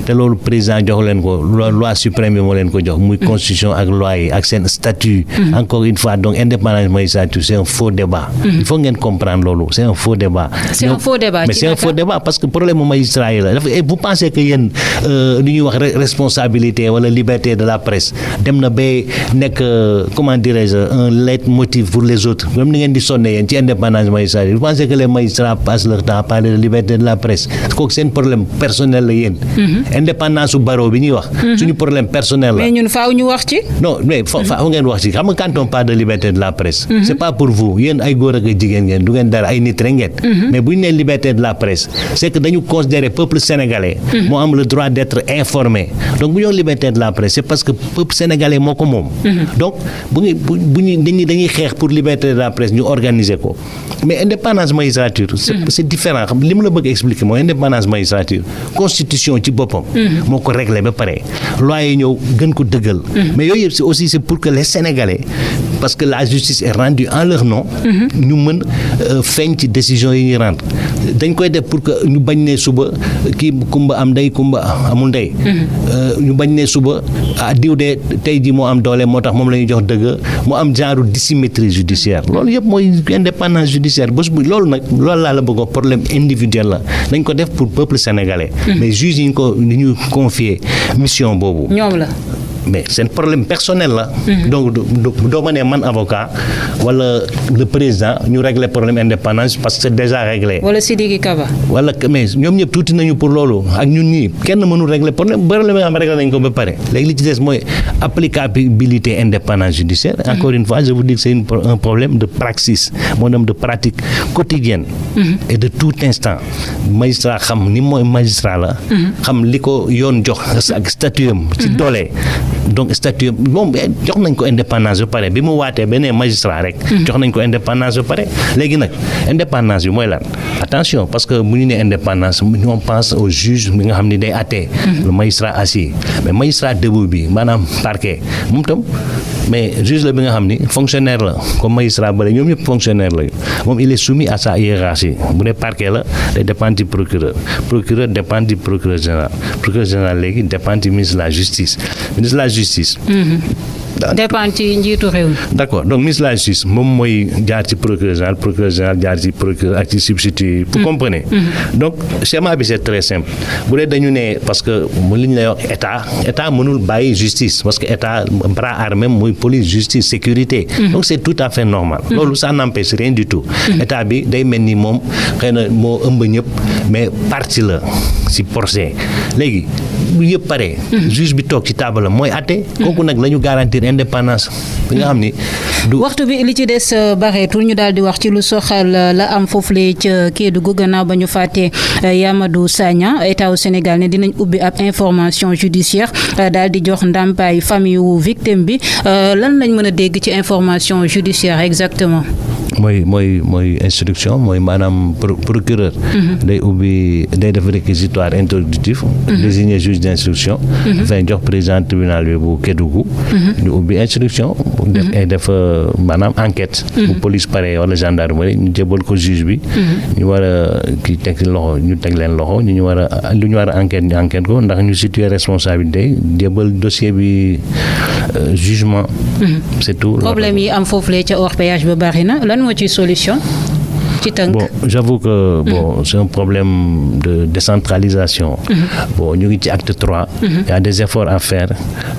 te loolu président jox leen ko loi suprême bi moo leen ko jox muy constitution ak loi yi ak seen statut. encore une fois donc indépendance magistrature c'est un faux débat. il faut ngeen comprendre loolu c'est un faux débat. c'est un faux débat mais c'est un faux débat parce que problème mu magistrat yi la vous pensez que yéen lu ñuy wax responsabilité wala liberté de la presse dem na ba nekk comment dirais-je un leitmotiv pour les autres même ni ngeen di sonne yéen ci indépendance magistrature vous pensez que les magistrats passent leur temps à parler de liberté de la presse kooku seen problème personnel la yéen. indépendance su barreau bi ñuy wax. suñu problème personnel la. mais ñun faaw ñu wax ci. non mais faaw ngeen wax ci xam nga quand on parle de liberté de la presse. c'est pas pour vous yéen ay góor ak ay jigéen ngeen du ngeen dara ay nit rek ngeen. mais bu ñu nee liberté de la presse c'est que dañu considérer peuple sénégalais. moo am le droit d'être informé donc bu ñu wax liberté de la presse c'est parce que peuple sénégalais moo ko moom. donc bu ñu dañuy xeex pour liberté de la presse ñu organiser ko mais indépendance magistrature c'est différent xam li ma la bëgg expliquer mooy indépendance magistrature constitution ci boppam. moo ko réglé ba pare loi yi ñëw gën ko dëggal. mais yooyu yëpp c'est pour que les sénégalais parce que la justice est rendue en leur nom. ñu mën feeñ ci décision yi ñuy rendre dañ koy def pour que ñu bañ ne suba kii kumba am ndey kumba amul ndey. ñu bañ ne suba diw de tey ji moo am doole moo tax moom la ñuy jox dëgg mu am genre dissymétrie judiciaire loolu yëpp mooy indépendance judiciaire bés bu loolu nag loolu laa la bëgg problème individuel la dañ ko def pour peuple sénégalais. mais juge yi ñu confier mission boobu. ñoom la. mais c'est un problème personnel la. donc doo ma ne man avocat wala le président ñu régler problème indépendance parce que c'est déjà réglé. wala Sidiki Kaba. wala mais ñoom ñëpp tuuti nañu pour loolu ak ñun ñii kenn mënul régler problème nga xam régler nañ ko ba pare léegi li ci des mooy applicabilité indépendance judiciaire. encore une fois je vous dis que c'est un problème de praxis maanaam de pratique quotidienne. et de tout instant magistrat xam ni mooy magistrat la. xam li ko yoon jox ak statut am ci doole. donc statut moom jox nañ ko indépendance ba pare bi mu waatee beneen magistrat rek. jox nañ ko indépendance ba pare léegi nag indépendance bi mooy lan attention parce que bu ñu nee indépendance on pense au juge bi nga xam ni day àtte. le magistrat assis mais magistrat debout bi maanaam parquet moom tam mais juge la bi nga xam ni fonctionnaire la comme magistrat bële ñoom ñëpp fonctionnaire la moom il est soumis à sa hiérarchie bu dee parquet la day dépendre du procureur dépend du procureur général léegi dépend du ministre de la justice dépend ci njiitu réew mi. d'accord donc ministre de la justice moom mooy jaar ci procureur général jaar ci procureur ak ci substitut vous comprenez. donc schéma bi c'est très simple bu dee dañu ne parce que mu li ñu lay wax état mënul bàyyi justice parce que état bras armé mooy police justice sécurité. donc c'est tout à fait normal. loolu ça n'empêche rien du tout. état bi day mel ni moom xëy na moo ëmb ñëpp mais partie la ci procès léegi bu yëpp pare. juge bi toog ci table mooy àtte. kooku nag la ñu garantir indépendance bi nga xam ni du waxtu bi li ci des bareetul ñu daal di wax ci lu soxal la am foofule ca Kédougou gannaaw ba ñu fàttee Yamadou Sagna état au Sénégal ne dinañ ubbi ab information judiciaire daal di jox ndàmpaay famille wu victime bi lan lañ mën a dégg ci information judiciaire exactement. mooy instruction mooy maanaam procureur. day def réquisitoire introductif. désigner juge d'instruction. enfin jox président tribunal bi bu Kédougou. ñu ubbi instruction. def maanaam enquête. bu police pare wala gendarmerie ñu jébal ko juge bi. ñu war a kii teg loxo ñu teg leen loxo lu ñu war a enquête ñu enquête ko ndax ñu situer responsabilité jébal dossier bi jugement. c'est tout. problème yi am foofu lee ca hors péage ba bari na lan moo ci solution ci tënk. bon j'avoue que c'est un problème de décentralisation. bon ñu ngi ci acte 3. il y a des efforts à faire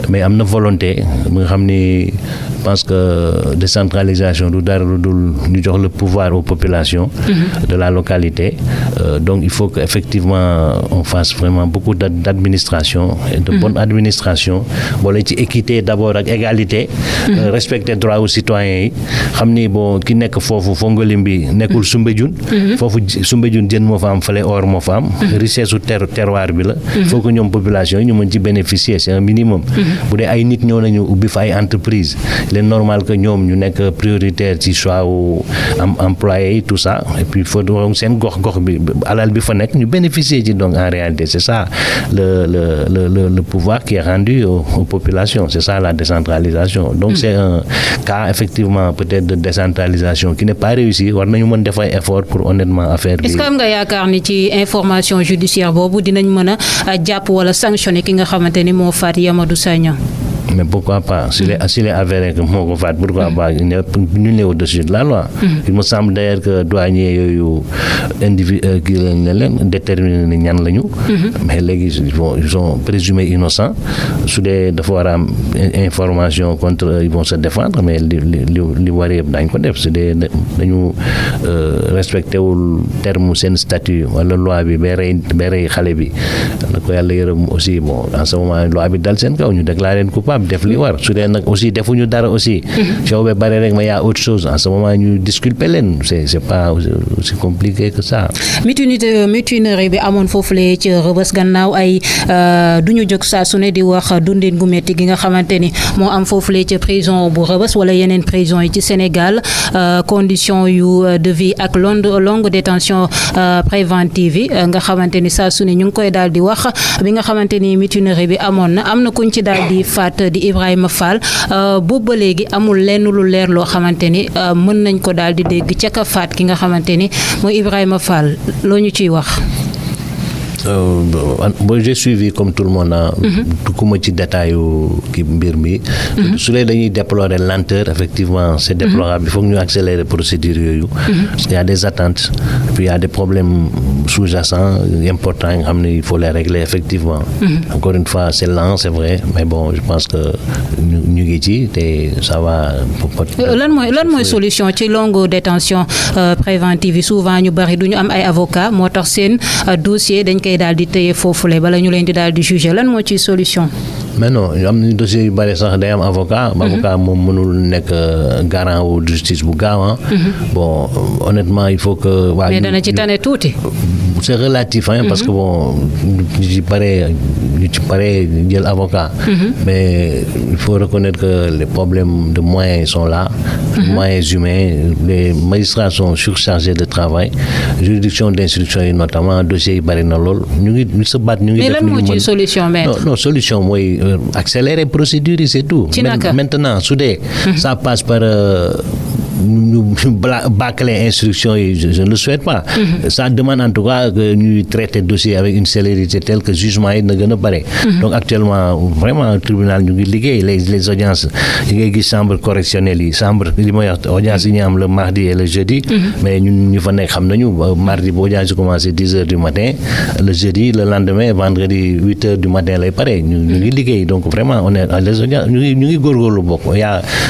mais am na volonté mu nga xam ni je pense que décentralisation du dara lu dul ñu jox le pouvoir aux populations. de la localité donc il faut que effectivement on fasse vraiment beaucoup d'administration et de bonne administration boole ci équité d'abord ak égalité. respecter droit aux citoyens yi xam ni bon ki nekk foofu Fongolimbi nekkul Soumbédioune. foofu Soumbédioune jën moo fa am fële or moo fa am. richesse su terroir bi la. il faut que ñoom population yi ñu mën ci bénéficier c'est un minimum. bu dee ay nit ñoo nañu ubbi fa ay entreprise il est normal que ñoom ñu nekk prioritaire ci choix wu employé yi tout ça et puis il faut donc seen gox bi alal bi fa nekk ñu bénéficier ci donc en réalité c'est ça le pouvoir qui est rendu aux populations, c'est ça la décentralisation. Donc c'est un cas effectivement peut-être de décentralisation qui n'est pas réussi. War nañu mën def ay effort pour honnêtement affaire bi. Est-ce que am nga yaakaar ni ci information judiciaire boobu dinañ mën a jàpp wala sanctionner ki nga xamante ni moo faat Yamadou Sagna? Mais pourquoi pas? S'il est avéré que moo ko faat, pourquoi pas? Nul n'est au-dessus de la loi. Il me semble d'ailleurs que douanier yooyu kii lañ leen déterminer ni ñan lañu. Mais léegi ils sont présumés innocents. Su dee dafa war a am information contre ils vont se défendre, mais li war yëpp dañ ko def. Su dee dañu respecté wul terme seen statut wala loi bi ba rey xale bi na ko yàlla yërëm aussi bon en ce moment loi bi dal seen kaw ñu déclaré leen coupable def li war su dee nag aussi defuñu dara aussi coow ba bare rek mais y a autre chose en ce moment ñu disculper leen c'est pas aussi compliqué que ça. mutinerie bi amoon foofulee ci Rebeuss gannaaw ay duñu jóg saa su ne di wax dundin gu metti gi nga xamante ni moo am foofulee ci prison bu Rebeuss wala yeneen prison yi ci Sénégal condition yu de vie ak longue détention préventive yi nga xamante ni saa su ne ñu ngi koy daal di wax bi nga xamante ni mutinerie bi amoon na am na kuñ ci daal di faat di Ibrahima Fall boobu ba léegi amul lenn lu leer loo xamante ni mën nañ ko daal di dégg ca ka faat ki nga xamante ni mooy Ibrahima Fall loo ñu ciy wax. J'ai suivi comme tout le monde dugguma ci détail ki mbir mi su dee dañuy déplorer lenteur effectivement c'est déplorable il faut que ñu accélérer procédure yooyu parce qu'il y a des attentes puis il y a des problèmes sous-jacents importants nga xam ne il faut les régler effectivement encore une fois c'est lent c'est vrai mais bon je pense que ñu ngi ci te ça va lan mooy solution ci longue détention préventive yi souvent ñu bari duñu am ay avocat moo tax seen dossier dañ koy daal di téye foofule bala ñu leen di daal di juger lan moo ci solution. mais non am na dossier yu bari sax day am avocat. avocat moom mënul nekk garant wu justice bu gaaw. bon honnêtement il faut que. mais dana ci tane tuuti. c'est relatif parce que bon ñu ci pare jël avocat. mais il faut reconnaître que les problèmes de moyens sont là. moyens humains les magistrats sont surchargés de travail juridiction d'instruction yi notamment dossiers yi bari na lool ñu ngi se battre ñu ngi. mais lan moo ci solution maître. non solution mooy accélérer procédure yi c'est tout. maintenant su dee. ça passe par. ñu bâcler instruction yi je ne le souhaite pas. Ça demande en tout cas que ñuy traiter dossier avec une célérité telle que jugement yi na gën a bare. donc actuellement vraiment tribunal ñu ngi liggéey les audiences yi ngay gis chambre correctionnelle yi chambre li may wax audience yi ñu am le mardi et le jeudi. mais ñun ñu fa nekk xam nañu mardi bu audience yi commencé 10h du matin le jeudi le lendemain vendredi 8h du matin lay pare ñu ngi liggéey donc vraiment on est les audiences ñu ngi góorgóorlu bokk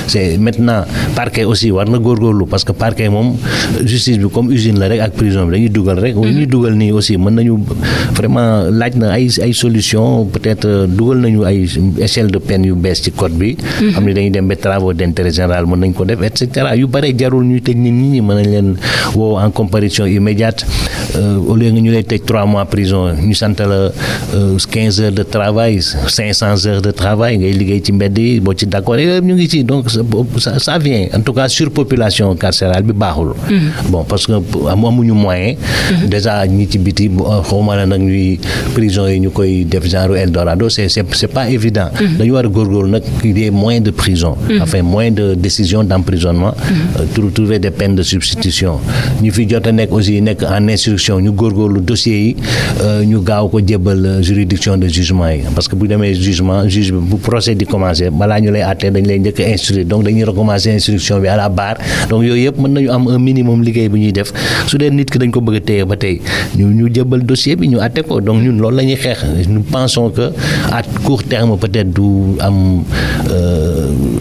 c'est maintenant parquet aussi war na góorgóorlu parce que parquet moom justice bi comme usine la rek ak prison bi dañuy dugal rek ñuy dugal nii aussi mën nañu vraiment laaj na ay solution peut-être dugal nañu ay échelle de peine yu bees ci code bi xam ne dañuy dem ba travaux d'intérêt général mën nañ ko def et cetera yu bare jarul ñuy tëj nit ñi mën nañ leen woo en comparution immédiate au lieu nga ñu lay tëj 3 mois prison ñu sant la 15 heures de travail 500 heures de travail ngay liggéey ci mbedd yi boo ci d'accord yooyu ñu ngi ci donc ça vient en tout cas surpopulation carcérale bi baaxul. bon parce que amuñu moyen. déjà ñi ci biti xawma la nag ñuy prison yi ñu koy def genre Eldorado c'est pas évident. dañu war a góorgóorlu nag des moyens de prison. enfin moyens de décision d'emprisonnement. trouver des peines de substitution ñu fi jot a nekk aussi nekk en instruction ñu góorgóorlu dossiers yi ñu gaaw ko jébbal juridiction de jugement yi parce que bu demee jugement juge bi bu procès di commencer balaa ñu lay àtte dañ lay njëkk a instruire donc dañuy recommencer instruction bi à la barre donc yooyu yëpp mën nañu am un minimum liggéey bu ñuy def su dee nit ki dañ ko bëgg a téye ba tey ñu jébbal dossier bi ñu àtte ko donc ñun loolu la ñuy xeex nous pensons que à court terme peut-être du am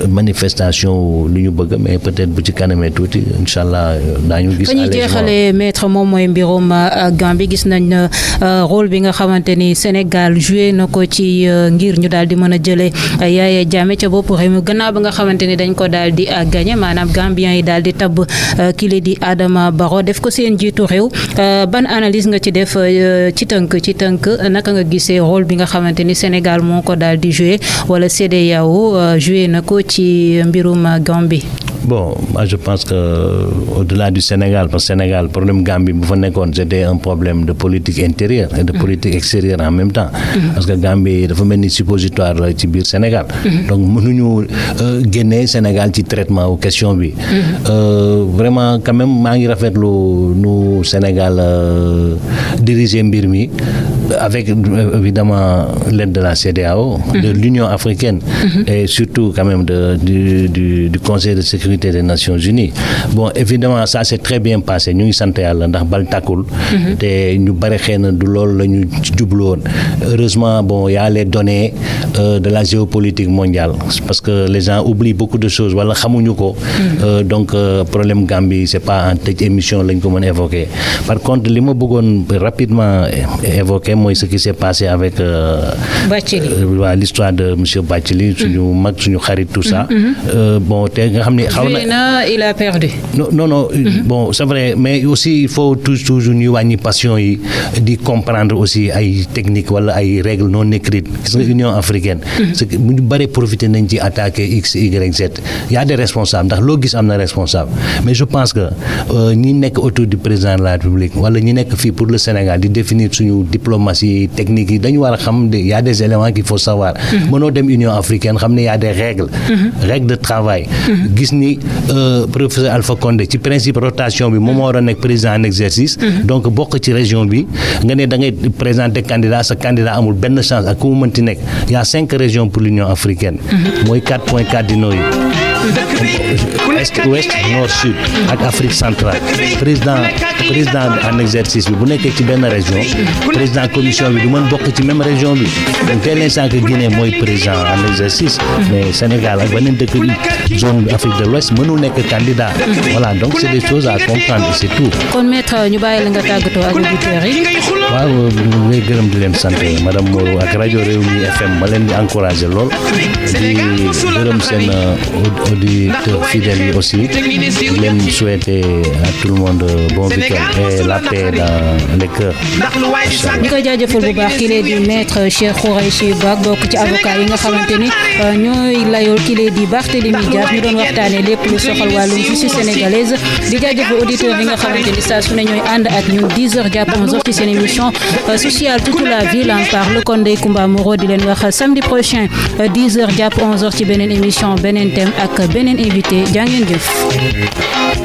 manifestation lu ñu bëgg mais peut-être bu ci kanamee tuuti inchallah daañu gis. fa ñuy jeexalee maître moom mooy mbirum Gambie gis nañ rôle bi nga xamante ni Sénégal joué na ko ci ngir ñu daal di mën a jëlee Yaya Jammeh ca bopp réew mi gannaaw ba nga xamante ni dañ ko daal di gagné maanaam Gambie Gambien yi daal di tabb kii di Adama Barrow def ko seen jiitu réew ban analyse nga ci def ci tënk naka nga gisee rôle bi nga xamante ni Sénégal moo ko daal di joué wala CEDEAO joué na ko ci mbirum Gambie. Bon, moi je pense que au-delà du Sénégal, parce que Sénégal, problème Gambie, c'était un problème de politique intérieure et de politique extérieure en même temps. Parce que Gambie, dafa mel ni suppositoire la ci biir Sénégal. Donc mënuñu génne Sénégal ci traitement ou question bi. Vraiment quand même maa ngi rafetlu nu Sénégal diriger mbir mi avec évidemment l'aide de la CEDEAO, de l'Union africaine et surtout quand même du Conseil de sécurité des Nations Unies. Bon, évidemment ça s'est très bien passé, ñu ngi sant yàlla ndax bal tàkkul te ñu bari xëy na du loolu la ñu jubloon. Heureusement, bon, il y a les données de la géopolitique mondiale parce que les gens oublient beaucoup de choses wala xamuñu ko. Donc problème Gambie c'est pas en tëj émission lañ ko mën a évoquer. Par contre li ma bëggoon rapidement évoquer mooy ce qui s'est passé avec l'histoire de monsieur Bathily, suñu mag suñu xarit tout ça. Bon, te nga xam ne il a perdu. Non, bon, c'est vrai, mais aussi il faut toujours ñu wàññi passion yi di comprendre aussi ay techniques wala ay règles non écrites. Gis nga Union africaine. c'est que ñu bari profiter nañ ci attaquer X, Y, Z. Il y a des responsables ndax loo gis am na responsable. Mais je pense que ñi nekk autour du président de la République wala ñi nekk fii pour le Sénégal di définir suñu diplomatie technique yi dañu war a xam il y a des éléments qu'il faut savoir. Mënoo dem Union africaine xam ne il y a des règles de travail. Gis ni professeur Alpha Condé ci principe rotation bi moom moo war a nekk président en exercice. Donc bokk ci région bi nga ne da ngay présenter candidat sa candidat amul benn chance ak ku mu mënti nekk. Il y a 5 régions pour l'Union africaine. mooy 4 points cardinaux yi. Est, ouest, nord, sud ak Afrique centrale. Président en exercice bi bu nekkee ci benn région président commission bi du mën bokk ci même région bi. Donc tey l'instant que Guinée mooy président en exercice mais Sénégal ak beneen dëkk zone Afrique de l'Ouest mënul nekk candidat. Voilà, donc c'est des choses à comprendre et c'est tout. Kon maître ñu bàyyi la nga tàggatoo ak auditeurs yi. waaw ngay gërëm di leen sant madame Moreau ak rajo Rewmi FM ma leen di encourager lool di gërëm seen auditeurs fidèles yi aussi di leen souhaiter à tout le monde bon week-end et la paix dans les cœurs. ñu koy jaajëfal bu baax ki lee di maître Cheikh Khoureychi Ba bokk ci avocat yi nga xamante ni ñooy layool ki lee di Barthélémy Dias ñu doon waxtaane lépp lu soxal wàllum justice sénégalaise di jaajëfal auditeurs yi nga xamante ni saa su ne ñooy ànd ak ñun 10h jàpp 11h ci seen émission sociale toute la ville en parle kon Ndeye Comba Moreau di leen wax samedi prochain 10h jàpp 11h ci beneen émission beneen thème ak beneen invité jaa ngeen jëf.